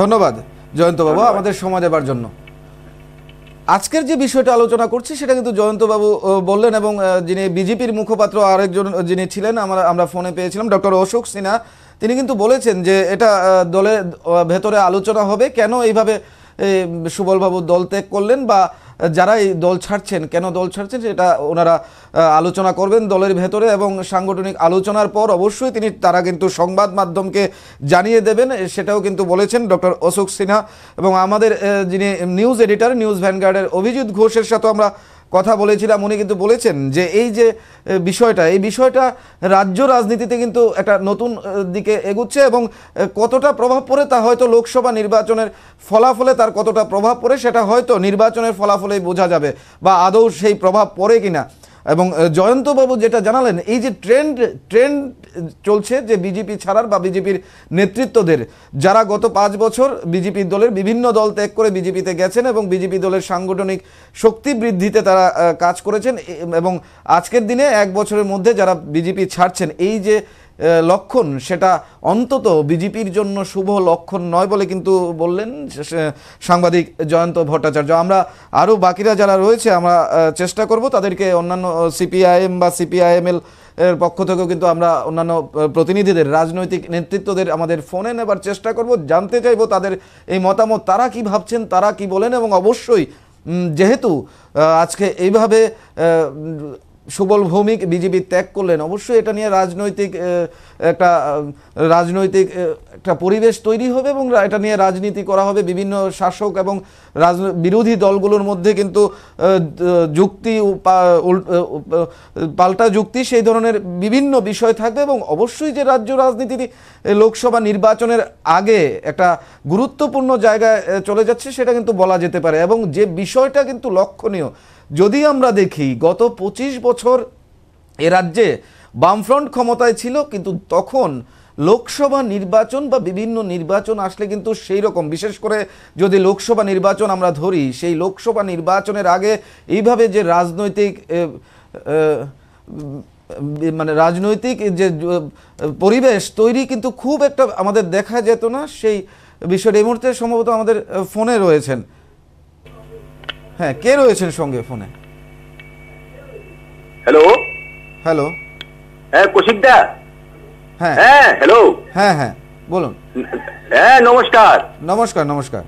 ধন্যবাদ জয়ন্তবাবু আমাদের সময় দেবার জন্য। আজকের যে বিষয়টা আলোচনা করছি সেটা কিন্তু জয়ন্তবাবু বললেন, এবং যিনি বিজেপির মুখপাত্র আরেকজন যিনি ছিলেন আমরা ফোনে পেয়েছিলাম, ডক্টর অশোক সিনহা, তিনি কিন্তু বলেছেন যে এটা দলের ভেতরে আলোচনা হবে, কেন এইভাবে সুবলবাবু দল ত্যাগ করলেন বা যারা এই দল ছাড়ছেন কেন দল ছাড়ছেন সেটা ওনারা আলোচনা করবেন দলের ভেতরে, এবং সাংগঠনিক আলোচনার পর অবশ্যই তারা কিন্তু সংবাদ মাধ্যমকে জানিয়ে দেবেন, সেটাও কিন্তু বলেছেন ডক্টর অশোক সিনহা। এবং আমাদের যিনি নিউজ এডিটর নিউজ ভ্যানগার্ডের অভিজিৎ ঘোষের সাথে আমরা কথা বলেছিলাম উনি কিন্তু বলেছেন যে এই যে এই বিষয়টা রাজ্য রাজনীতিতে কিন্তু একটা নতুন দিকে এগুচ্ছে এবং কতটা প্রভাব পড়ে তা হয়তো লোকসভা নির্বাচনের ফলাফলে তার কতটা প্রভাব পড়ে সেটা হয়তো নির্বাচনের ফলাফলেই বোঝা যাবে বা আদৌ সেই প্রভাব পড়ে কিনা। এবং জয়ন্তবাবু যেটা জানালেন, এই যে ট্রেন্ড চলছে যে বিজেপি ছাড়ার বা বিজেপির নেতৃত্বদের যারা গত 5 বছর বিজেপি দলের বিভিন্ন দল ত্যাগ করে বিজেপিতে গেছেন এবং বিজেপি দলের সাংগঠনিক শক্তি বৃদ্ধিতে তারা কাজ করেছেন এবং আজকের দিনে 1 বছরের মধ্যে যারা বিজেপি ছাড়ছেন, এই যে লক্ষণ সেটা অন্তত বিজেপির জন্য শুভ লক্ষণ নয় বলে কিন্তু বললেন সাংবাদিক জয়ন্ত ভট্টাচার্য। আমরা আরও বাকিরা যারা রয়েছে আমরা চেষ্টা করব তাদেরকে অন্যান্য সিপিআইএম বা সিপিআইএমএল এর পক্ষ থেকেও কিন্তু আমরা অন্যান্য প্রতিনিধিদের রাজনৈতিক নেতৃত্বদের আমাদের ফোনে নেবার চেষ্টা করব, জানতে চাইব তাদের এই মতামত, তারা কি ভাবছেন, তারা কি বলেন। এবং অবশ্যই যেহেতু আজকে এইভাবে সুবল ভৌমিক বিজেপি ত্যাগ করলেন, অবশ্যই এটা নিয়ে রাজনৈতিক একটা পরিবেশ তৈরি হবে এবং এটা নিয়ে রাজনীতি করা হবে। বিভিন্ন শাসক এবং বিরোধী দলগুলোর মধ্যে কিন্তু যুক্তি পাল্টা যুক্তি সেই ধরনের বিভিন্ন বিষয় থাকবে এবং অবশ্যই যে রাজ্য রাজনীতি লোকসভা নির্বাচনের আগে একটা গুরুত্বপূর্ণ জায়গায় চলে যাচ্ছে সেটা কিন্তু বলা যেতে পারে। এবং যে বিষয়টা কিন্তু লক্ষণীয়, যদি আমরা দেখি গত 25 বছর এ রাজ্যে বামফ্রন্ট ক্ষমতায় ছিল, কিন্তু তখন লোকসভা নির্বাচন বা বিভিন্ন নির্বাচন আসলে কিন্তু সেই রকম, বিশেষ করে যদি লোকসভা নির্বাচন আমরা ধরি, সেই লোকসভা নির্বাচনের আগে এইভাবে যে রাজনৈতিক যে পরিবেশ তৈরি কিন্তু খুব একটা আমাদের দেখা যেত না। সেই বিষয়টা এই মুহূর্তে সম্ভবত আমাদের ফোনে রয়েছেন। হ্যাঁ, কে রয়েছেন সঙ্গে ফোনে? হ্যালো হ্যালো, হ্যাঁ কৌশিকদা। হ্যাঁ হ্যাঁ হ্যালো, হ্যাঁ হ্যাঁ বলুন। হ্যাঁ নমস্কার। নমস্কার নমস্কার।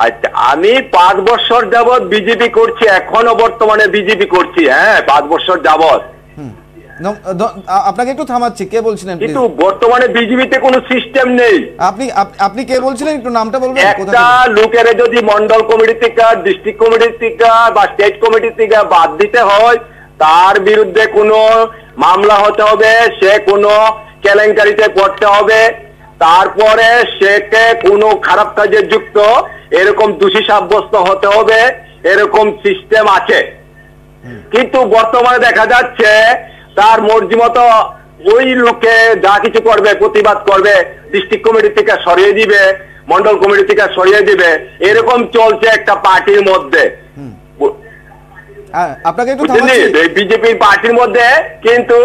আচ্ছা, আমি 5 বছর যাবৎ বিজেপি করছি, এখনো বর্তমানে বিজেপি করছি। হ্যাঁ 5 বছর যাবৎ। আপনাকে একটু থামাচ্ছি, কে বলছিলেন? কিন্তু বর্তমানে বিজেপিতে কোনো সিস্টেম নেই। আপনি কে বলছিলেন একটু নামটা বলবেন? একটা লোকের যদি মন্ডল কমিটি থেকে, ডিস্ট্রিক্ট কমিটি থেকে বা স্টেট কমিটি থেকে বাদ দিতে হয়, তার বিরুদ্ধে কোনো মামলা হতে হবে, সে কোনো কেলেঙ্কারিতে পড়তে হবে, তারপরে সেকে কোনো খারাপ কাজে যুক্ত এরকম দোষী সাব্যস্ত হতে হবে, এরকম সিস্টেম আছে। কিন্তু বর্তমানে দেখা যাচ্ছে তার মর্জি মতো ওই লোকে যা কিছু করবে, প্রতিবাদ করবে, ডিস্ট্রিক্ট কমিটি থেকে সরিয়ে দিবে, মন্ডল কমিটি থেকে সরিয়ে দিবে, এরকম চলছে একটা পার্টির মধ্যে। আপনাকে একটু বিজেপির পার্টির মধ্যে কিন্তু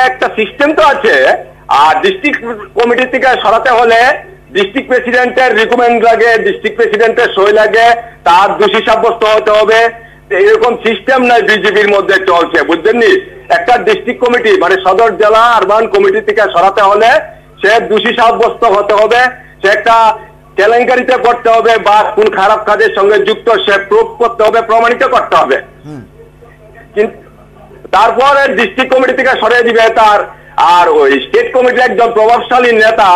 একটা সিস্টেম তো আছে। আর ডিস্ট্রিক্ট কমিটি থেকে সরাতে হলে ডিস্ট্রিক্ট প্রেসিডেন্টের রিকমেন্ড লাগে, ডিস্ট্রিক্ট প্রেসিডেন্টের সই লাগে, তার দোষী সাব্যস্ত হতে হবে। এরকম সিস্টেম নাই বিজেপির মধ্যে চলছে, বুঝছেন নি? একটা ডিস্ট্রিক্ট কমিটি মানে সদর জেলা আরবান কমিটি থেকে সরাতে হলে সে দোষী সাব্যস্ত হতে হবে, সে একটা কেলেঙ্কারিতে করতে হবে বা কোন খারাপ কাজের সঙ্গে যুক্ত সে প্রুফ করতে হবে, প্রমাণিত করতে হবে। কিন্তু তারপরে ডিস্ট্রিক্ট কমিটি থেকে সরিয়ে দিবে তার, আর ওই স্টেট কমিটির একজন প্রভাবশালী নেতা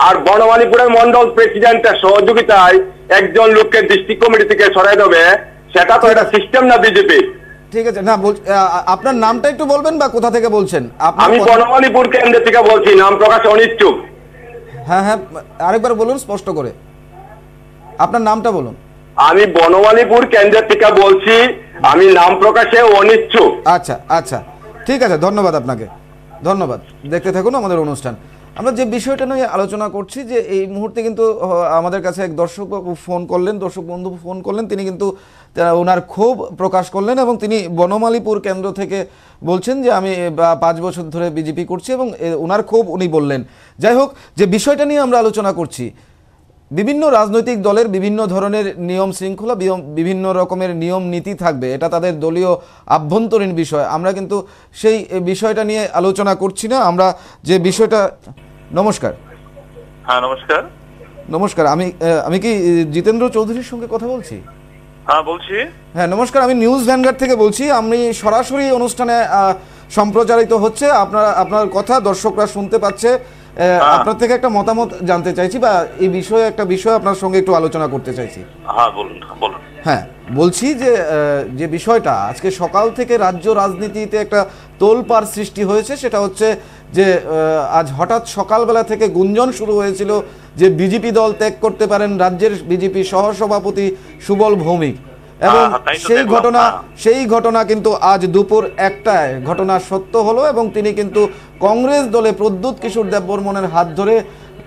আর বনমালীপুরের মন্ডল প্রেসিডেন্টের সহযোগিতায় একজন লোককে ডিস্ট্রিক্ট কমিটি থেকে সরিয়ে দেবে, সেটা তো একটা সিস্টেম না বিজেপি। ঠিক আছে, না আপনার নামটা একটু বলবেন বা কোথা থেকে বলছেন? আমি বনমালীপুর কেন্দ্র থেকে বলছি, নাম প্রকাশে অনিচ্ছুক। হ্যাঁ হ্যাঁ, আরেকবার বলুন স্পষ্ট করে, আপনার নামটা বলুন। আমি বনমালীপুর কেন্দ্র থেকে বলছি, আমি নাম প্রকাশে অনিচ্ছুক। আচ্ছা আচ্ছা, ঠিক আছে, ধন্যবাদ আপনাকে, ধন্যবাদ। দেখতে থাকুন আমাদের অনুষ্ঠান। আমরা যে বিষয়টা নিয়ে আলোচনা করছি, যে এই মুহূর্তে কিন্তু আমাদের কাছে এক দর্শক বন্ধু ফোন করলেন, তিনি কিন্তু ওনার ক্ষোভ প্রকাশ করলেন এবং তিনি বনমালীপুর কেন্দ্র থেকে বলছেন যে আমি 5 বছর ধরে বিজেপি করছি এবং ওনার ক্ষোভ উনি বললেন। যাই হোক, যে বিষয়টা নিয়ে আমরা আলোচনা করছি, বিভিন্ন রাজনৈতিক দলের বিভিন্ন ধরনের নিয়ম শৃঙ্খলা, বিভিন্ন রকমের নিয়ম নীতি থাকবে, এটা তাদের দলীয় আভ্যন্তরীণ বিষয়। আমরা কিন্তু সেই বিষয়টা নিয়ে আলোচনা করছি না। আমরা যে বিষয়টা, নমস্কার। হ্যাঁ নমস্কার। নমস্কার, আমি কি জিতেন্দ্র চৌধুরীর সঙ্গে কথা বলছি? হ্যাঁ বলছি। হ্যাঁ নমস্কার, আমি নিউজ ভ্যানগার্ড থেকে বলছি। আমি সরাসরি অনুষ্ঠানে সম্প্রচারিত হচ্ছে, আপনার কথা দর্শকরা শুনতে পাচ্ছে আপনার থেকে একটা মতামত জানতে চাইছি, বা এই বিষয়ে একটা বিষয় আপনার সঙ্গে একটু আলোচনা করতে চাইছি। হ্যাঁ বলুন বলুন। হ্যাঁ, বলছি যে বিষয়টা আজকে সকাল থেকে রাজ্য রাজনীতিতে একটা তোলপাড় সৃষ্টি হয়েছে, সেটা হচ্ছে যে আজ হঠাৎ সকালবেলা থেকে গুঞ্জন শুরু হয়েছিল যে বিজেপি দল ত্যাগ করতে পারেন রাজ্যের বিজেপি সহসভাপতি সুবল ভৌমিক, এবং সেই ঘটনা কিন্তু আজ দুপুর 1টায় ঘটনা সত্য হলো, এবং তিনি কিন্তু কংগ্রেস দলে প্রদ্যুৎ কিশোর দেববর্মনের হাত ধরে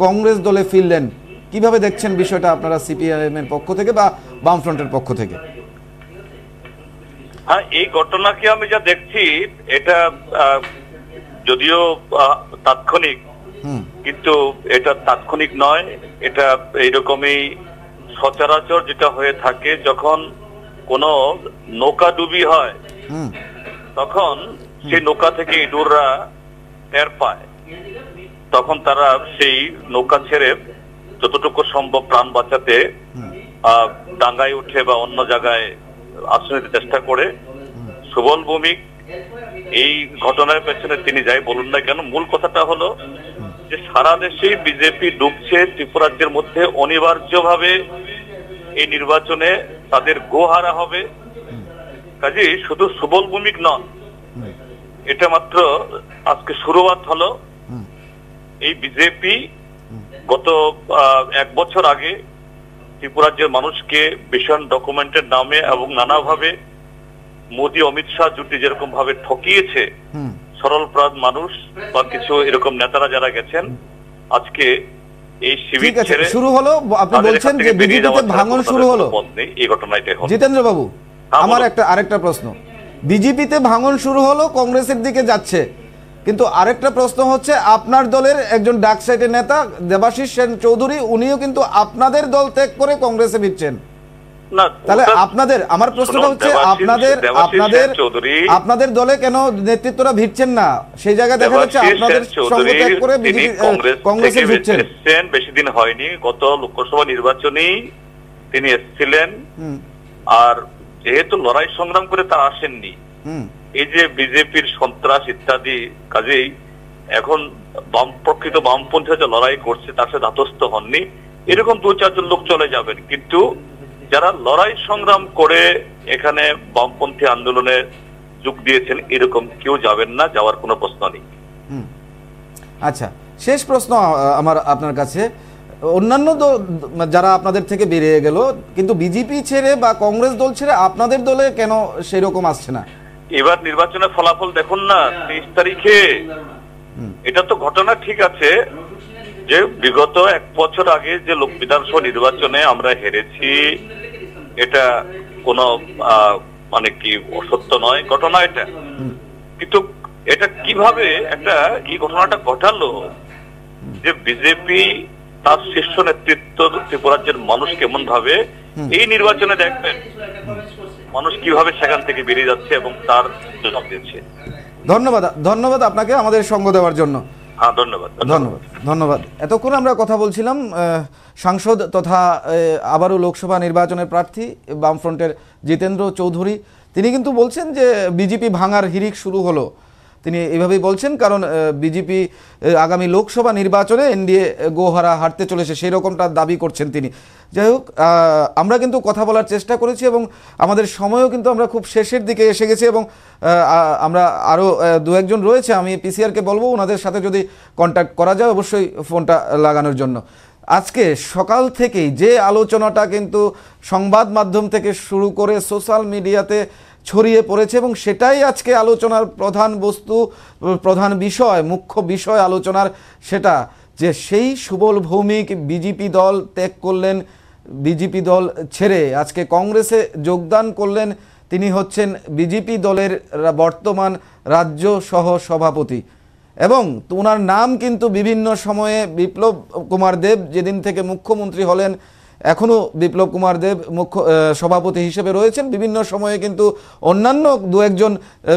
কংগ্রেস দলে ফিরলেন। কিভাবে দেখছেন বিষয়টা আপনারা সিপিআইএম এর পক্ষ থেকে বা বামফ্রন্টের পক্ষ থেকে? হ্যাঁ, এই ঘটনাকে আমি যা দেখছি এটা যদিও তাৎক্ষণিক, কিন্তু এটা তাৎক্ষণিক নয়, এটা এইরকমই সচরাচর যেটা হয়ে থাকে যখন কোনো নৌকা ডুবি হয় তখন সেই নৌকা থেকে ইঁদুররা টের পায়, তখন তারা সেই নৌকা ছেড়ে যতটুকু সম্ভব প্রাণ বাঁচাতে ডাঙ্গায় উঠে বা অন্য জায়গায় আশ্রয় নিতে চেষ্টা করে। সুবল ভৌমিক এই ঘটনার পেছনে তিনি যাই বলুন না কেন, মূল কথাটা হলো যে সারা দেশেই বিজেপি ডুবছে, ত্রিপুরাজ্যের মধ্যে অনিবার্যভাবে এই নির্বাচনে তাদের গোহারা হবে। কাজেই শুধু সুবল ভৌমিক নন, এটা মাত্র আজকে শুরুয়াত হলো। এই বিজেপি গত 1 বছর আগে ত্রিপুরাজ্যের মানুষকে ভীষণ ডকুমেন্টের নামে এবং নানাভাবে মোদী অমিত শাহ জুটি যেরকম ভাবে ঠকিয়েছে সরলপ্রাণ মানুষ বা কিছু এরকম নেতারা যারা গেছেন, আজকে এই শিবির ছেড়ে শুরু হলো। আপনি বলছেন যে বিজেপিতে ভাঙন শুরু হলো, এই ঘটনাটাই হলো। জিতেন্দ্র বাবু, আমার আরেকটা প্রশ্ন, বিজেপিতে ভাঙন শুরু হলো, কংগ্রেসের দিকে যাচ্ছে, কিন্তু আরেকটা প্রশ্ন হচ্ছে আপনার দলের একজন ডাকসাইটের নেতা দেবাশিস সেন চৌধুরী, উনিও কিন্তু আপনাদের দল ত্যাগ করে কংগ্রেসে ফিরছেন। তাহলে আমার প্রশ্নটা হচ্ছে আপনাদের দলে কেন নেতৃত্বরা ভিড়ছেন না? সেই জায়গায় দেখা যাচ্ছে আপনাদের সঙ্গ ত্যাগ করে কংগ্রেসে ফিরছেন। বেশি দিন হয়নি, গত লোকসভা নির্বাচনেই তিনি এসেছিলেন, আর যেহেতু লড়াই সংগ্রাম করে তা আসেননি, এই যে বিজেপির সন্ত্রাস ইত্যাদি, কাজেই এখন প্রকৃত বামপন্থীরা যে লড়াই করছে তার সাথে ধাতস্থ হননি। এরকম 2-4 জন লোক চলে যাবেন, কিন্তু যারা লড়াই সংগ্রাম করে এখানে বামপন্থী আন্দোলনে যোগ দিয়েছেন এরকম কেউ যাবেন না, যাওয়ার কোনো প্রশ্ন নেই। আচ্ছা, শেষ প্রশ্ন আমার আপনার কাছে, অন্যান্য যারা আপনাদের থেকে বেরিয়ে গেল, কিন্তু বিজেপি ছেড়ে বা কংগ্রেস দল ছেড়ে আপনাদের দলে কেন সেই রকম আসছে না? এবার নির্বাচনের ফলাফল দেখুন না, 23 তারিখে। এটা তো ঘটনা ঠিক আছে যে বিগত 1 বছর আগে যে লোক বিধানসভা নির্বাচনে আমরা হেরেছি, এটা কোনো মানে কি অসত্য নয় ঘটনা এটা, কিন্তু এটা কিভাবে এই ঘটনাটা ঘটালো যে বিজেপি তার শীর্ষ নেতৃত্ব ত্রিপুরাজ্যের মানুষ কেমন ভাবে এই নির্বাচনে দেখবেন মানুষ কিভাবে সেখান থেকে বেরিয়ে যাচ্ছে এবং তার জবাব দিচ্ছে। ধন্যবাদ আপনাকে আমাদের সঙ্গ দেওয়ার জন্য। হ্যাঁ, ধন্যবাদ। এতক্ষণ আমরা কথা বলছিলাম সাংসদ তথা আবারও লোকসভা নির্বাচনের প্রার্থী বামফ্রন্টের জিতেন্দ্র চৌধুরী। তিনি কিন্তু বলছেন যে বিজেপি ভাঙার হিড়িক শুরু হলো, তিনি এভাবেই বলছেন, কারণ বিজেপি আগামী লোকসভা নির্বাচনে এনডিএ গোহারা হারতে চলেছে, সেই রকমটা দাবি করছেন তিনি। যাই হোক, আমরা কিন্তু কথা বলার চেষ্টা করেছি এবং আমাদের সময়ও কিন্তু আমরা খুব শেষের দিকে এসে গেছি, এবং আমরা আরও 2-1 জন রয়েছে, আমি পিসিআরকে বলবো ওনাদের সাথে যদি কন্ট্যাক্ট করা যায় অবশ্যই ফোনটা লাগানোর জন্য। আজকে সকাল থেকেই যে আলোচনাটা কিন্তু সংবাদ মাধ্যম থেকে শুরু করে সোশ্যাল মিডিয়াতে ছড়িয়ে পড়েছে, এবং সেটাই আজকে আলোচনার প্রধান বস্তু, প্রধান বিষয়, মুখ্য বিষয় আলোচনার, সেটা যে সেই সুবল ভৌমিক বিজেপি দল ত্যাগ করলেন, বিজেপি দল ছেড়ে আজকে কংগ্রেসে যোগদান করলেন। তিনি হচ্ছেন বিজেপি দলের বর্তমান রাজ্য সহ সভাপতি, এবং ওনার নাম কিন্তু বিভিন্ন সময়ে বিপ্লব কুমার দেব যেদিন থেকে মুখ্যমন্ত্রী হলেন, এখনও বিপ্লব কুমার দেব মুখ্য সভাপতি হিসেবে রয়েছেন। বিভিন্ন সময়ে কিন্তু অন্যান্য 2-1 জন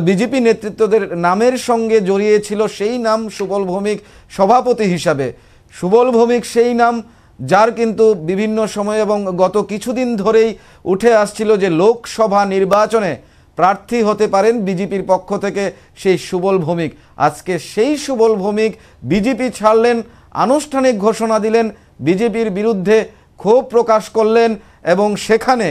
বিজেপি নেতৃত্বদের নামের সঙ্গে জড়িয়েছিল সেই নাম সুবল ভৌমিক সভাপতি হিসাবে। সুবল ভৌমিক সেই নাম যার কিন্তু বিভিন্ন সময়ে এবং গত কিছুদিন ধরেই উঠে আসছিল যে লোকসভা নির্বাচনে প্রার্থী হতে পারেন বিজেপির পক্ষ থেকে সেই সুবল ভৌমিক। আজকে সেই সুবল ভৌমিক বিজেপি ছাড়লেন, আনুষ্ঠানিক ঘোষণা দিলেন, বিজেপির বিরুদ্ধে ক্ষোভ প্রকাশ করলেন এবং সেখানে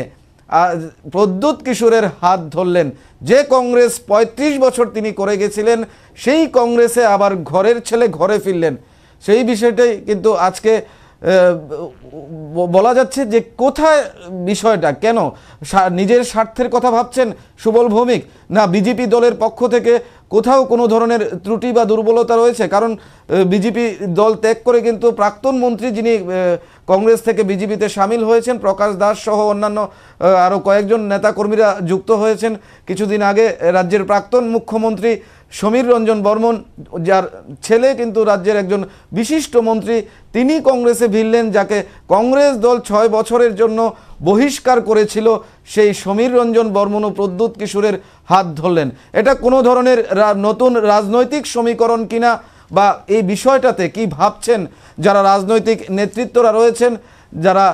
প্রদ্যুৎ কিশোরের হাত ধরলেন। যে কংগ্রেস ৩৫ বছর তিনি করে গেছিলেন, সেই কংগ্রেসে আবার ঘরের ছেলে ঘরে ফিরলেন। সেই বিষয়টাই কিন্তু আজকে বলা যাচ্ছে যে কোথায় বিষয়টা, কেন নিজের স্বার্থের কথা ভাবছেন সুবল ভৌমিক, না বিজেপি দলের পক্ষ থেকে কোথাও কোনো ধরনের ত্রুটি বা দুর্বলতা রয়েছে? কারণ বিজেপি দল ত্যাগ করে কিন্তু প্রাক্তন মন্ত্রী, যিনি কংগ্রেস থেকে বিজেপিতে সামিল হয়েছেন, প্রকাশ দাস সহ অন্যান্য আরও কয়েকজন নেতাকর্মীরা যুক্ত হয়েছেন। কিছুদিন আগে রাজ্যের প্রাক্তন মুখ্যমন্ত্রী সমীর রঞ্জন বর্মন, যার ছেলে কিন্তু রাজ্যের একজন বিশিষ্ট মন্ত্রী, তিনি কংগ্রেসে ভিড়লেন। যাকে কংগ্রেস দল 6 বছরের জন্য বহিষ্কার করেছিল, সেই সমীর রঞ্জন বর্মন ও প্রদ্যুৎ কিশোরের হাত ধরলেন। এটা কোনো ধরনের নতুন রাজনৈতিক সমীকরণ কিনা, বা এই বিষয়টাতে কি ভাবছেন যারা রাজনৈতিক নেতৃত্বরা রয়েছেন, যারা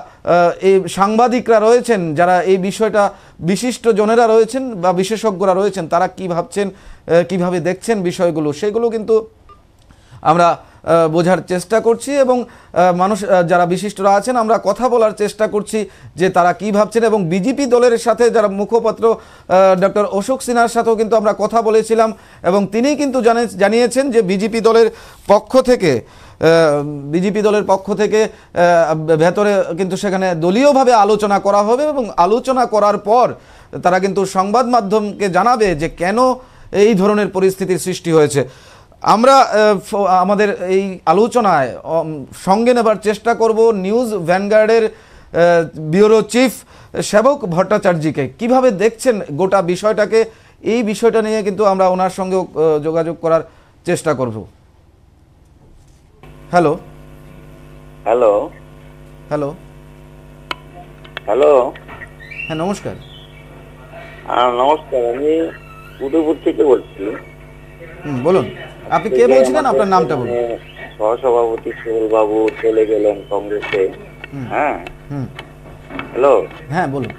এই সাংবাদিকরা রয়েছেন, যারা এই বিষয়টা বিশিষ্ট জনেরা রয়েছেন বা বিশেষজ্ঞরা রয়েছেন, তারা কি ভাবছেন, কিভাবে দেখছেন বিষয়গুলো, সেগুলো কিন্তু আমরা বোঝার চেষ্টা করছি এবং মানুষ যারা বিশিষ্টরা আছেন আমরা কথা বলার চেষ্টা করছি যে তারা কি ভাবছেন। এবং বিজেপি দলের সাথে যারা মুখপাত্র ডক্টর অশোক সিনহার সাথেও কিন্তু আমরা কথা বলেছিলাম এবং তিনি কিন্তু জানিয়েছেন যে বিজেপি দলের পক্ষ থেকে ভেতরে কিন্তু সেখানে দলীয়ভাবে আলোচনা করা হবে এবং আলোচনা করার পর তারা কিন্তু সংবাদ মাধ্যমকে জানাবে যে কেন এই ধরনের পরিস্থিতির সৃষ্টি হয়েছে। আমরা আমাদের এই আলোচনায় সঙ্গে নেবার চেষ্টা করব নিউজ ভ্যানগার্ডের ব্যুরো চিফ সেবক ভট্টাচার্যকে। কিভাবে দেখছেন গোটা বিষয়টাকে, এই বিষয়টা নিয়ে কিন্তু আমরা ওনার সঙ্গেও যোগাযোগ করার চেষ্টা করব। হ্যালো হ্যালো হ্যালো হ্যালো হ্যাঁ, নমস্কার। নমস্কার, আমি উদয়পুর থেকে বলছি। বলুন, আপনি কে বলছিলেন, আপনার নামটা বলুন। সহসভাপতি সোহেল বাবু চলে গেলেন কংগ্রেসে। হ্যাঁ, হ্যালো, হ্যাঁ বলুন।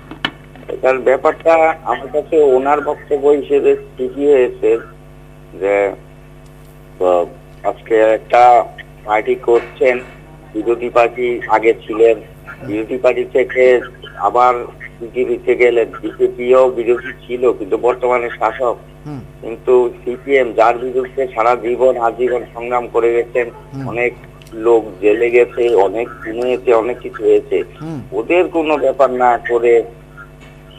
এটার ব্যাপারটা আমার কাছে ওনার বক্তব্য হিসেবে ঠিকই হয়েছে যে আজকে একটা পার্টি করছেন, বিরোধী পার্টি আগে ছিলেন, বিরোধী পার্টি থেকে আবার বিজেপিতে গেলেন, বিজেপিও বিরোধী ছিল কিন্তু বর্তমানে শাসক, কিন্তু সিপিএম যার বিরুদ্ধে সারা জীবন আজীবন সংগ্রাম করে গেছেন, অনেক লোক জেলে গেছে, অনেক খুন হয়েছে, অনেক কিছু হয়েছে, ওদের কোনো ব্যাপার না করে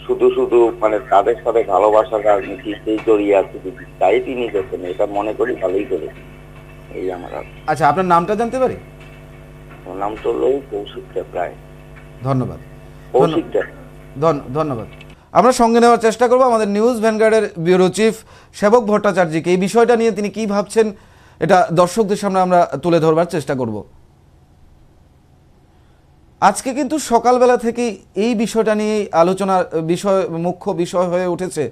শুধু শুধু মানে তাদের সাথে ভালোবাসার রাজনীতি সেই জড়িয়ে আছে, তাই তিনি গেছেন, এটা মনে করি ভালোই করে। এই আমার। আচ্ছা, আপনার নামটা জানতে পারি? ওর নাম তো হলো কৌশিক রায়। ধন্যবাদ, কৌশিক রায়, ধন্যবাদ। আমরা সঙ্গে নেওয়ার চেষ্টা করব আমাদের নিউজ ভ্যানগার্ডের ব্যুরো চিফ সেবক ভট্টাচার্যকে। এই বিষয়টা নিয়ে তিনি কি ভাবছেন এটা দর্শকদের সামনে আমরা তুলে ধরবার চেষ্টা করব। আজকে কিন্তু সকালবেলা থেকে এই বিষয়টা নিয়ে আলোচনার মুখ্য বিষয় হয়ে উঠেছে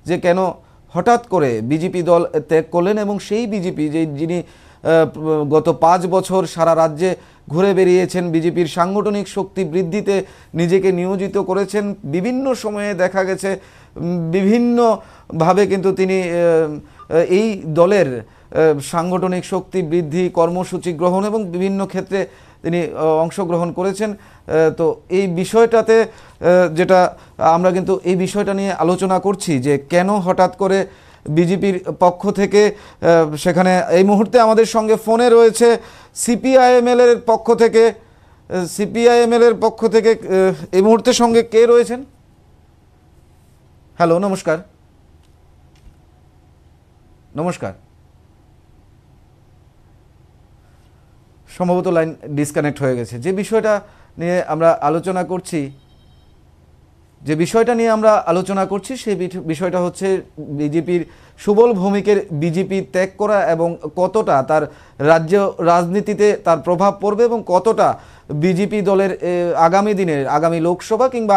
যে কেন হঠাৎ করে বিজেপি দল ত্যাগ করলেন এবং সেই বিজেপি যিনি গত 5 বছর সারা রাজ্যে ঘুরে বেরিয়েছেন, বিজেপির সাংগঠনিক শক্তি বৃদ্ধিতে নিজেকে নিয়োজিত করেছেন, বিভিন্ন সময়ে দেখা গেছে বিভিন্নভাবে কিন্তু তিনি এই দলের সাংগঠনিক শক্তি বৃদ্ধি কর্মসূচি গ্রহণ এবং বিভিন্ন ক্ষেত্রে তিনি অংশগ্রহণ করেছেন। তো এই বিষয়টাতে যেটা আমরা কিন্তু এই বিষয়টা নিয়ে আলোচনা করছি যে কেন হঠাৎ করে বিজেপির পক্ষ থেকে সেখানে এই মুহূর্তে আমাদের সঙ্গে ফোনে রয়েছে সিপিআইএমএল এর পক্ষ থেকে এই মুহূর্তে সঙ্গে কে রয়েছেন? হ্যালো, নমস্কার। সম্ভবত লাইন ডিসকানেক্ট হয়ে গেছে। যে বিষয়টা নিয়ে আমরা আলোচনা করছি সেই বিষয়টা হচ্ছে বিজেপির সুবল ভৌমিকের বিজেপি ত্যাগ করা এবং কতটা তার রাজ্য রাজনীতিতে তার প্রভাব পড়বে এবং কতটা বিজেপি দলের আগামী লোকসভা কিংবা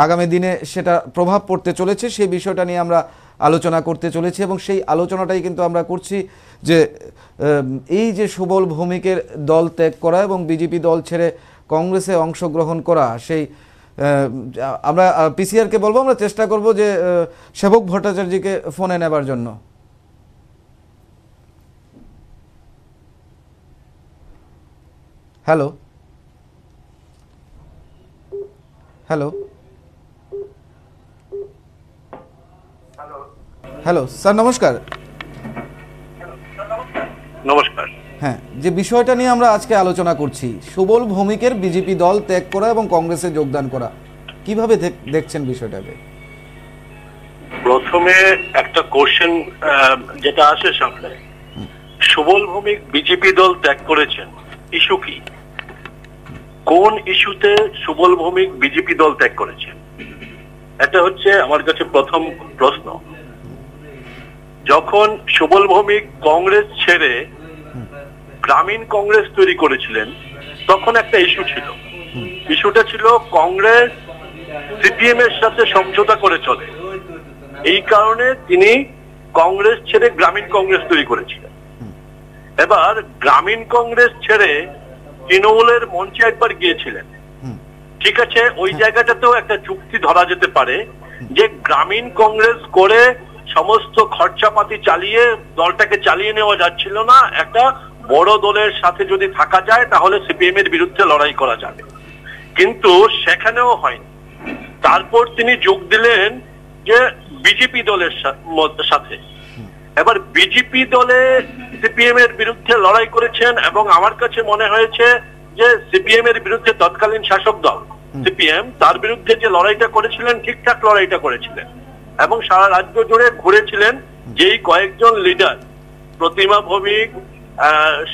আগামী দিনে সেটা প্রভাব পড়তে চলেছে, সেই বিষয়টা নিয়ে আমরা আলোচনা করতে চলেছি। এবং সেই আলোচনাটাই কিন্তু আমরা করছি যে এই যে সুবল ভৌমিকের দল ত্যাগ করা এবং বিজেপি দল ছেড়ে কংগ্রেসে অংশগ্রহণ করা, সেই আমরা পিসিআরকে বলবো, আমরা চেষ্টা করব যে সেবক ভট্টাচার্যকে ফোনে নেবার জন্য। হ্যালো হ্যালো হ্যালো স্যার, নমস্কার। নমস্কার। হ্যাঁ, যে বিষয়টা নিয়ে আমরা আজকে আলোচনা করছি, সুবল ভৌমিকের বিজেপি দল ত্যাগ করা এবং কংগ্রেসে যোগদান করা, কিভাবে দেখছেন বিষয়টাকে? প্রথমে একটা কোশ্চেন যেটা আসে সামনে, সুবল ভৌমিক বিজেপি দল ত্যাগ করেছেন, ইস্যু কি? কোন ইস্যুতে সুবল ভৌমিক বিজেপি দল ত্যাগ করেছেন? এটা হচ্ছে আমার কাছে প্রথম প্রশ্ন। যখন সুবল ভৌমিক কংগ্রেস ছেড়ে গ্রামীণ কংগ্রেস তৈরি করেছিলেন, তখন একটা ইস্যু ছিল। ইস্যুটা ছিল কংগ্রেস সিপিএম এর সাথে সমঝোতা করে চলে, এই কারণে তিনি কংগ্রেস ছেড়ে গ্রামীণ কংগ্রেস তৈরি করেছিলেন। এবার গ্রামীণ কংগ্রেস ছেড়ে তৃণমূলের মঞ্চে একবার গিয়েছিলেন, ঠিক আছে, ওই জায়গাটাতেও একটা যুক্তি ধরা যেতে পারে যে গ্রামীণ কংগ্রেস করে সমস্ত খরচাপাতি চালিয়ে দলটাকে চালিয়ে নেওয়া যাচ্ছিল না, একটা বড় দলের সাথে যদি থাকা যায় তাহলে সিপিএম এর বিরুদ্ধে লড়াই করা যাবে, কিন্তু সেখানেও হয়নি। তারপর তিনি যোগ দিলেন যে বিজেপি দলের সাথে। এবার বিজেপি দলে সিপিএম এর বিরুদ্ধে লড়াই করেছেন এবং আমার কাছে মনে হয়েছে যে সিপিএম এর বিরুদ্ধে তৎকালীন শাসক দল সিপিএম তার বিরুদ্ধে যে লড়াইটা করেছিলেন ঠিকঠাক লড়াইটা করেছিলেন এবং সারা রাজ্য জুড়ে ঘুরেছিলেন। যেই কয়েকজন লিডার, প্রতিমা ভৌমিক,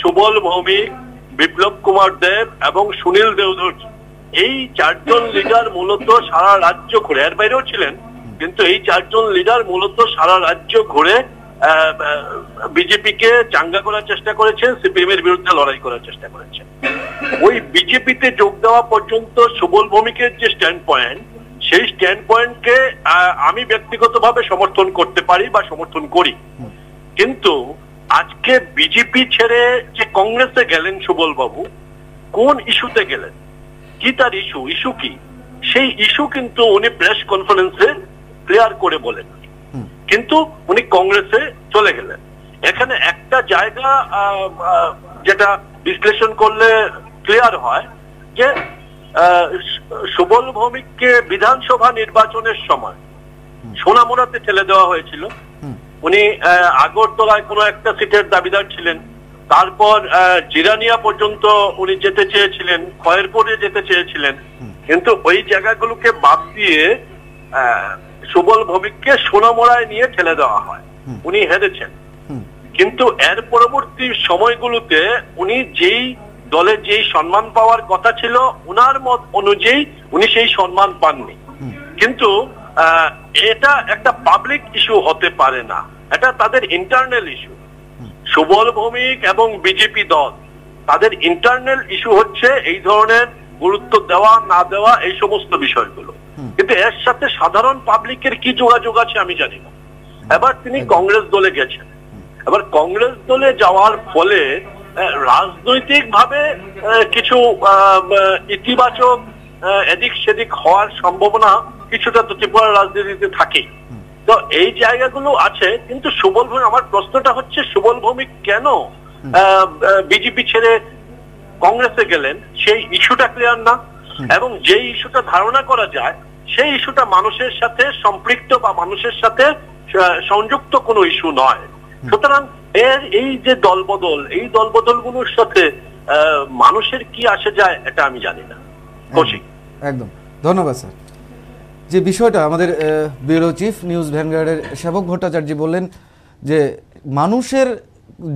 সুবল ভৌমিক, বিপ্লব কুমার দেব এবং সুনীল দেওধর, এই চারজন লিডার মূলত সারা রাজ্য ঘুরে, এর বাইরেও ছিলেন, কিন্তু এই চারজন লিডার মূলত সারা রাজ্য ঘুরে বিজেপিকে চাঙ্গা করার চেষ্টা করেছেন, সিপিএম এর বিরুদ্ধে লড়াই করার চেষ্টা করেছেন। ওই বিজেপিতে যোগ দেওয়া পর্যন্ত সুবল ভৌমিকের যে স্ট্যান্ড পয়েন্ট, সেই স্ট্যান্ড পয়েন্টকে আমি ব্যক্তিগতভাবে সমর্থন করতে পারি বা সমর্থন করি, কিন্তু আজকে বিজেপি ছেড়ে যে কংগ্রেসে গেলেন সুবল বাবু, কোন ইস্যুতে গেলেন, কি তার ইস্যু কি, সেই ইস্যু কিন্তু উনি প্রেস কনফারেন্সে ক্লিয়ার করে বলেন, কিন্তু উনি কংগ্রেসে চলে গেলেন। এখানে একটা জায়গা যেটা বিশ্লেষণ করলে ক্লিয়ার হয় যে সুবল ভৌমিককে বিধানসভা নির্বাচনের সময় সোনামুড়াতে ঠেলে দেওয়া হয়েছিল। উনি আগরতলায় কোনো একটা সিটের দাবিদার ছিলেন, তারপর জিরানিয়া পর্যন্ত উনি যেতে চেয়েছিলেন, খয়েরপুরে যেতে চেয়েছিলেন, কিন্তু ওই জায়গাগুলোকে বাদ দিয়ে সুবল ভৌমিককে সোনামুড়ায় নিয়ে ঠেলে দেওয়া হয়, উনি হেরেছেন। কিন্তু এর পরবর্তী সময়গুলোতে উনি যেই দলে যেই সম্মান পাওয়ার কথা ছিল, উনার মত অনুযায়ী উনি সেই সম্মান পাননি। কিন্তু এটা একটা পাবলিক ইস্যু হতে পারে না, এটা তাদের ইন্টারনাল ইস্যু। সুবল ভৌমিক এবং বিজেপি দল, তাদের ইন্টারনাল ইস্যু হচ্ছে এই ধরনের গুরুত্ব দেওয়া না দেওয়া, এই সমস্ত বিষয়গুলো। কিন্তু এর সাথে সাধারণ পাবলিকের কি যোগাযোগ আছে আমি জানি না। এবার তিনি কংগ্রেস দলে গেছেন, এবার কংগ্রেস দলে যাওয়ার ফলে রাজনৈতিক ভাবে কিছু ইতিবাচক এদিক সেদিক হওয়ার সম্ভাবনা কিছুটা তো ত্রিপুরার রাজনীতিতে থাকে, তো এই জায়গাগুলো আছে। কিন্তু সুবল ভৌমিক, আমার প্রশ্নটা হচ্ছে সুবল ভৌমিক কেন বিজেপি ছেড়ে কংগ্রেসে গেলেন, সেই ইস্যুটা ক্লিয়ার না, এবং যে ইস্যুটা ধারণা করা যায় সেই ইস্যুটা মানুষের সাথে সম্পৃক্ত বা মানুষের সাথে সংযুক্ত কোনো ইস্যু নয়। সুতরাং এই যে দলবদল, এই দলবদলগুলোর সাথে মানুষের কি আসে যায় এটা আমি জানি না। কৌশিক, একদম ধন্যবাদ স্যার। যে বিষয়টা আমাদের ব্যুরো চিফ নিউজ ভ্যানগার্ডের সেবক ভট্টাচার্য বললেন যে মানুষের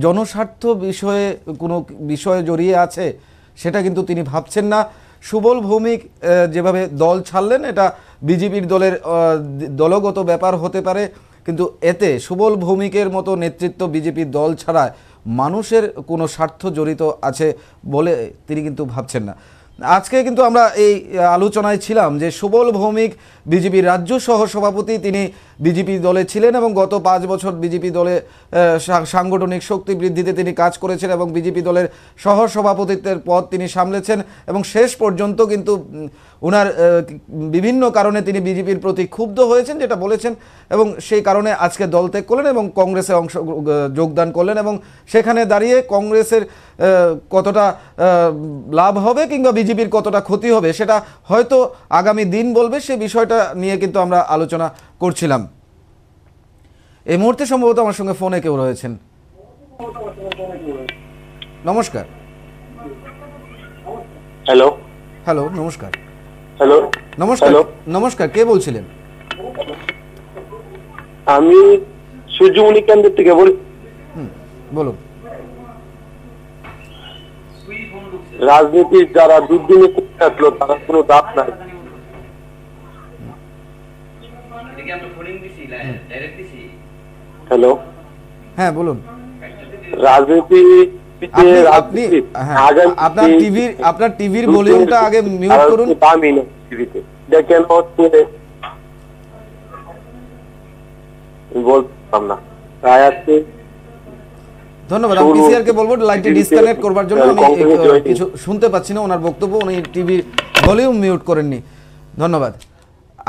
জনস্বার্থ বিষয়ে কোনো বিষয়ে জড়িয়ে আছে সেটা কিন্তু তিনি ভাবছেন না। সুবল ভৌমিক যেভাবে দল ছাড়লেন এটা বিজেপির দলগত ব্যাপার হতে পারে, কিন্তু এতে সুবল ভৌমিকের মতো নেতৃত্ব বিজেপির দল ছাড়া মানুষের কোনো স্বার্থ জড়িত আছে বলে তিনি কিন্তু ভাবছেন না। আজকে কিন্তু আমরা এই আলোচনায় ছিলাম যে সুবল ভৌমিক বিজেপির রাজ্য সহ সভাপতি, তিনি বিজেপি দলে ছিলেন এবং গত 5 বছর বিজেপি দলে সাংগঠনিক শক্তি বৃদ্ধিতে তিনি কাজ করেছেন এবং বিজেপি দলের সহ সভাপতিত্বের পদ তিনি সামলেছেন এবং শেষ পর্যন্ত কিন্তু ওনার বিভিন্ন কারণে তিনি বিজেপির প্রতি ক্ষুব্ধ হয়েছেন যেটা বলেছেন, এবং সেই কারণে আজকে দল ত্যাগ করলেন এবং কংগ্রেসে যোগদান করলেন এবং সেখানে দাঁড়িয়ে কংগ্রেসের কতটা লাভ হবে কিংবা বিজেপির কতটা ক্ষতি হবে সেটা হয়তো আগামী দিন বলবে, সে বিষয়টা নিয়ে কিন্তু আমরা আলোচনা করছিলাম। এই মুহূর্তে সম্ভবত আমার সঙ্গে ফোনে কেউ রয়েছেন। নমস্কার। হ্যালো হ্যালো, নমস্কার। হ্যালো নমস্কার, নমস্কার, কে বলছিলেন? আমি সূর্যমণি কেন্দ্র থেকে বলি। বলুন। রাজনীতির যারা দুর্দিনে থাকলো তারা কোনো দাঁত নাই। হ্যালো, হ্যাঁ বলুন। রাজনীতি আপনার টিভির ভলিউমটা আগে মিউট করুন। দামি না টিভিতে, দেখেন হচ্ছে বলতাম না তাই আছে। ধন্যবাদ। আমি পিসিআর কে বলবো লাইনটি ডিসকানেক্ট করবার জন্য। আমি কিছু শুনতে পাচ্ছি না ওনার বক্তব্য, উনি টিভির ভলিউম মিউট করেননি। ধন্যবাদ।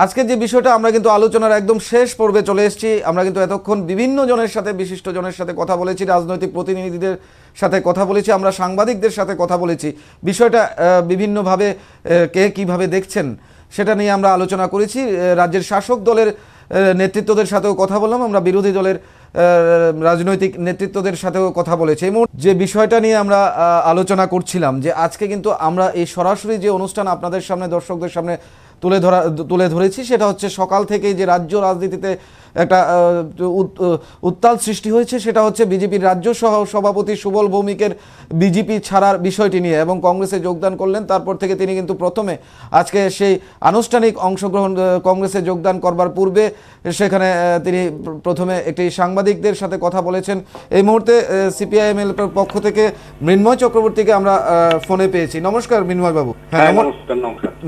আজকে যে বিষয়টা আমরা কিন্তু আলোচনার একদম শেষ পর্বে চলে এসেছি। আমরা কিন্তু এতক্ষণ বিভিন্ন জনের সাথে, বিশিষ্ট জনের সাথে কথা বলেছি, রাজনৈতিক প্রতিনিধিদের সাথে কথা বলেছি, আমরা সাংবাদিকদের সাথে কথা বলেছি। বিষয়টা বিভিন্নভাবে কে কিভাবে দেখছেন সেটা নিয়ে আমরা আলোচনা করেছি। রাজ্যের শাসক দলের নেতৃত্বদের সাথেও কথা বললাম, আমরা বিরোধী দলের রাজনৈতিক নেতৃত্বদের সাথেও কথা বলেছি। এই মুহূর্তে যে বিষয়টা নিয়ে আমরা আলোচনা করছিলাম, যে আজকে কিন্তু আমরা এই সরাসরি যে অনুষ্ঠান আপনাদের সামনে, দর্শকদের সামনে তুলে ধরেছি, সেটা হচ্ছে সকাল থেকেই যে রাজ্য রাজনীতিতে একটা উত্তাল সৃষ্টি হয়েছে, সেটা হচ্ছে বিজেপির রাজ্য সভাপতি সুবল ভৌমিকের বিজেপি ছাড়ার বিষয়টি নিয়ে, এবং কংগ্রেসে যোগদান করলেন। তারপর থেকে তিনি কিন্তু প্রথমে আজকে সেই আনুষ্ঠানিক অংশগ্রহণ, কংগ্রেসে যোগদান করবার পূর্বে সেখানে তিনি প্রথমে একটি সাংবাদিকদের সাথে কথা বলেছেন। এই মুহূর্তে সিপিআইএম-এর পক্ষ থেকে মৃন্ময় চক্রবর্তীকে আমরা ফোনে পেয়েছি। নমস্কার মৃন্ময় বাবু। হ্যাঁ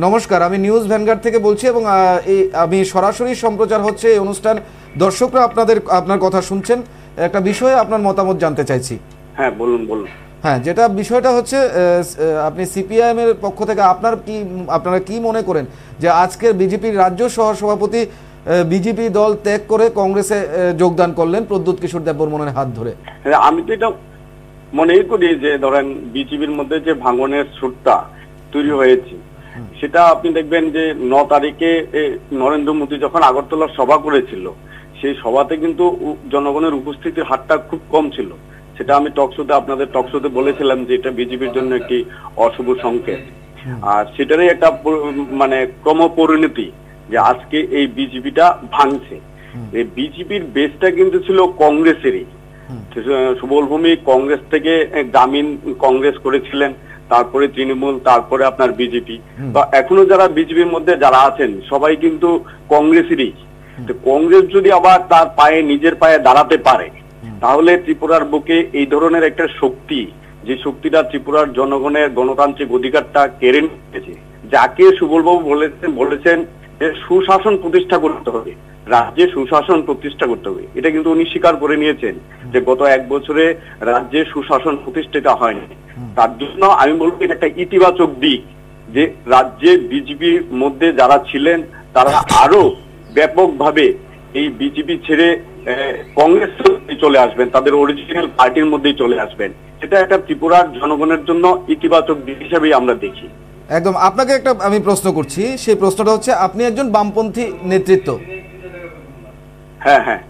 নমস্কার, আমি নিউজ ভ্যানগার্ড থেকে বলছি, এবং আমি সরাসরি সম্প্রচার হচ্ছে এই অনুষ্ঠান। দর্শকরা আপনার কথা শুনছেন, একটা বিষয়ে আপনার মতামত জানতে চাইছি। হ্যাঁ বলুন। হ্যাঁ, যেটা বিষয়টা হচ্ছে আপনি সিপিআইএম এর পক্ষ থেকে আপনারা কি মনে করেন যে আজকের বিজেপির রাজ্য সহসভাপতি বিজেপি দল ত্যাগ করে কংগ্রেসে যোগদান করলেন প্রদ্যুৎ কিশোর দেববর্মনের হাত ধরে? আমি তো এটা মনেই করি যে ধরেন বিজেপির মধ্যে যে ভাঙনের সুরটা তৈরি হয়েছে, সেটা আপনি দেখবেন যে 9 তারিখে নরেন্দ্র মোদী যখন আগরতলার সভা করেছিল, সেই সভাতে কিন্তু জনগণের উপস্থিতির হারটা খুব কম ছিল। সেটা আমি আপনাদের টকশোতে বলেছিলাম যে এটা বিজেপির জন্য একটি অশুভ সংকেত। আর সেটারই একটা মানে ক্রম পরিণতি যে আজকে এই বিজেপিটা ভাঙছে। এই বিজেপির বেসটা কিন্তু ছিল কংগ্রেসেরই। সুবল ভৌমিক কংগ্রেস থেকে গ্রামীণ কংগ্রেস করেছিলেন, তারপরে তৃণমূল, তারপরে আপনার বিজেপি। তো এখনো যারা বিজেপির মধ্যে যারা আছেন সবাই কিন্তু কংগ্রেসেরই। তো কংগ্রেস যদি আবার তার পায়ে, নিজের পায়ে দাঁড়াতে পারে, তাহলে ত্রিপুরার বুকে এই ধরনের একটা শক্তি, যে শক্তিটা ত্রিপুরার জনগণের গণতান্ত্রিক অধিকারটা কেড়ে নিয়েছে, যাকে সুবলবাবু বলেছেন যে সুশাসন প্রতিষ্ঠা করতে হবে, রাজ্যে সুশাসন প্রতিষ্ঠা করতে হবে। এটা কিন্তু উনি স্বীকার করে নিয়েছেন যে গত 1 বছরে রাজ্যে সুশাসন প্রতিষ্ঠিত হয়নি। তার জন্য আমি বলবো এটা একটা ইতিবাচক দিক যে রাজ্যে বিজেপির মধ্যে যারা ছিলেন তারা আরো ব্যাপকভাবে এই বিজেপি ছেড়ে কংগ্রেস চলে আসবেন, তাদের অরিজিনাল পার্টির মধ্যেই চলে আসবেন। এটা একটা ত্রিপুরার জনগণের জন্য ইতিবাচক দিক হিসেবেই আমরা দেখি। একদম। আপনাকে একটা আমি প্রশ্ন করছি, সেই প্রশ্নটা হচ্ছে আপনি একজন বামপন্থী নেতৃত্ব। হ্যাঁ।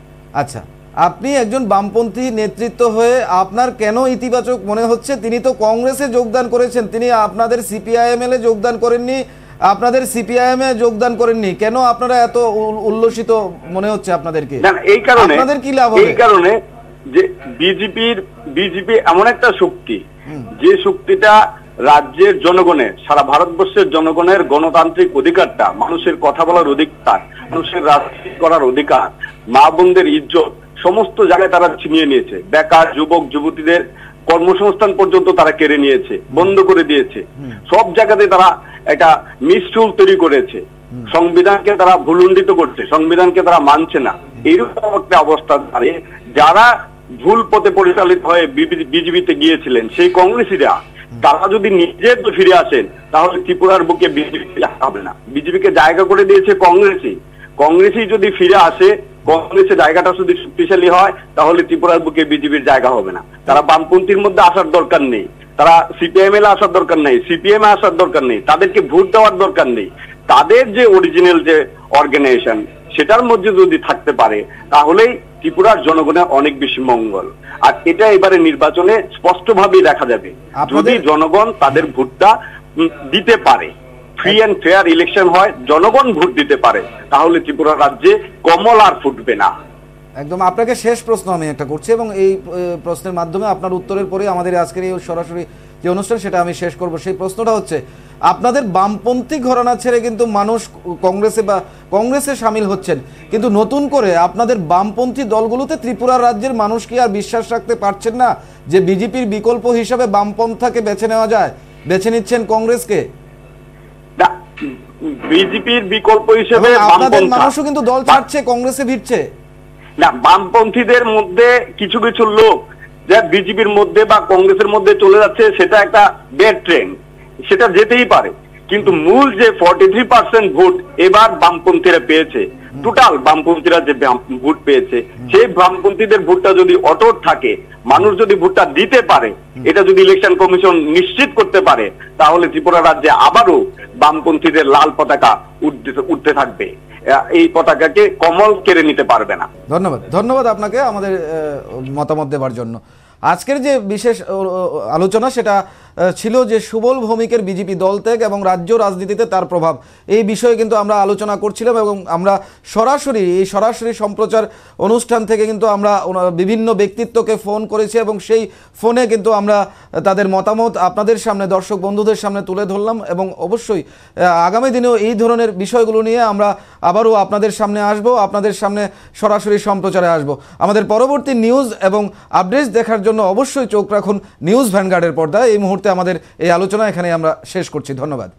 আচ্ছা, আপনি একজন বামপন্থী নেতৃত্ব হয়ে আপনার কেন ইতিবাচক মনে হচ্ছে? তিনি তো কংগ্রেসে যোগদান করেছেন, তিনি আপনাদের সিপিআইএম-এ যোগদান করেননি, কেন আপনারা এত উল্লসিত মনে হচ্ছে আপনাদেরকে? এই কারণে, আপনাদের কি লাভ? এই কারণে যে বিজেপি এমন একটা শক্তি, যে শক্তিটা রাজ্যের জনগণের, সারা ভারতবর্ষের জনগণের গণতান্ত্রিক অধিকারটা, মানুষের কথা বলার অধিকার, মানুষের রাজনীতি করার অধিকার, মা বোনদের ইজ্জত সমস্ত জায়গায় তারা ছিনিয়ে নিয়েছে। বেকার যুবক যুবতীদের কর্মসংস্থান পর্যন্ত তারা কেড়ে নিয়েছে, বন্ধ করে দিয়েছে। সব জায়গাতে তারা একটা মিসরুল তৈরি করেছে, সংবিধানকে তারা ভুলুণ্ঠিত করছে, সংবিধানকে তারা মানছে না। এইরকম একটা অবস্থা দাঁড়িয়ে যারা ভুল পথে পরিচালিত হয়ে বিজেপিতে গিয়েছিলেন, সেই কংগ্রেসীরা, তারা যদি নিজের তো ফিরে আসেন, তাহলে ত্রিপুরার বুকে বিজেপি হবে না। বিজেপিকে জায়গা করে দিয়েছে কংগ্রেসই যদি ফিরে আসে, কংগ্রেসের জায়গাটা যদি শক্তিশালী হয় তাহলে ত্রিপুরার বুকে বিজেপির জায়গা হবে না। তারা বামপন্থীর মধ্যে আসার দরকার নেই, তারা সিপিএম এ আসার দরকার নেই, সিপিএম এ আসার দরকার নেই, তাদেরকে ভোট দেওয়ার দরকার নেই। তাদের যে অরিজিনাল যে অর্গানাইজেশন সেটার মধ্যে যদি থাকতে পারে তাহলেই ত্রিপুরার জনগণের অনেক বেশি মঙ্গল। আর এটা এবারে নির্বাচনে স্পষ্টভাবেই দেখা যাবে, যদি জনগণ তাদের ভোটটা দিতে পারে, ফ্রি অ্যান্ড ফেয়ার ইলেকশন হয়, জনগণ ভোট দিতে পারে, তাহলে ত্রিপুরা রাজ্যে কমল আর ফুটবে না। একদম। আপনাকে শেষ প্রশ্ন আমি একটা করছি এবং এই প্রশ্নের মাধ্যমে আপনার উত্তরের পরে আমাদের আজকের এই সরাসরি যে অনুষ্ঠান সেটা আমি শেষ করব। সেই প্রশ্নটা হচ্ছে, আপনাদের বামপন্থী ঘরানা ছেড়ে কিন্তু মানুষ কংগ্রেসে সামিল হচ্ছেন, কিন্তু নতুন করে আপনাদের বামপন্থী দলগুলোতে ত্রিপুরা রাজ্যের মানুষ কি আর বিশ্বাস রাখতে পারছেন না যে বিজেপির বিকল্প হিসাবে বামপন্থাকে বেছে নেওয়া যায়? বেছে নিচ্ছেন কংগ্রেসকে। বিজেপির বিকল্প হিসেবে আপনাদের মানুষও কিন্তু দল ছাড়ছে, কংগ্রেসে ভিড়ছে না। বামপন্থীদের মধ্যে কিছু কিছু লোক যা বিজেপির মধ্যে বা কংগ্রেসের মধ্যে চলে যাচ্ছে, সেটা একটা ব্যাড ট্রেন্ড, সেটা যেতেই পারে। কিন্তু মূল যে 43% ভোট এবার বামপন্থীরা পেয়েছে, টোটাল বামপন্থীরা যে ভোট পেয়েছে, সেই বামপন্থীদের ভোটটা যদি অটুট থাকে, মানুষ যদি ভোটটা দিতে পারে, এটা যদি ইলেকশন কমিশন নিশ্চিত করতে পারে, তাহলে ত্রিপুরা রাজ্যে আবারও বামপন্থীদের লাল পতাকা উঠতে থাকবে। এই পতাকাকে কমল কেড়ে নিতে পারবে না। ধন্যবাদ আপনাকে আমাদের মতামত দেওয়ার জন্য। আজকের যে বিশেষ আলোচনা সেটা ছিল যে সুবল ভৌমিকের বিজেপি দল ত্যাগ এবং রাজ্য রাজনীতিতে তার প্রভাব, এই বিষয়ে কিন্তু আমরা আলোচনা করছিলাম এবং আমরা সরাসরি সম্প্রচার অনুষ্ঠান থেকে কিন্তু আমরা বিভিন্ন ব্যক্তিত্বকে ফোন করেছি এবং সেই ফোনে কিন্তু আমরা তাদের মতামত আপনাদের সামনে, দর্শক বন্ধুদের সামনে তুলে ধরলাম এবং অবশ্যই আগামী দিনেও এই ধরনের বিষয়গুলো নিয়ে আমরা আবারও আপনাদের সামনে আসব, আপনাদের সামনে সরাসরি সম্প্রচারে আসব। আমাদের পরবর্তী নিউজ এবং আপডেটস দেখার জন্য অবশ্যই চোখ রাখুন নিউজ ভ্যানগার্ডের পর্দায়। এই মুহূর্তে আমাদের এই আলোচনা এখানে আমরা শেষ করছি। ধন্যবাদ।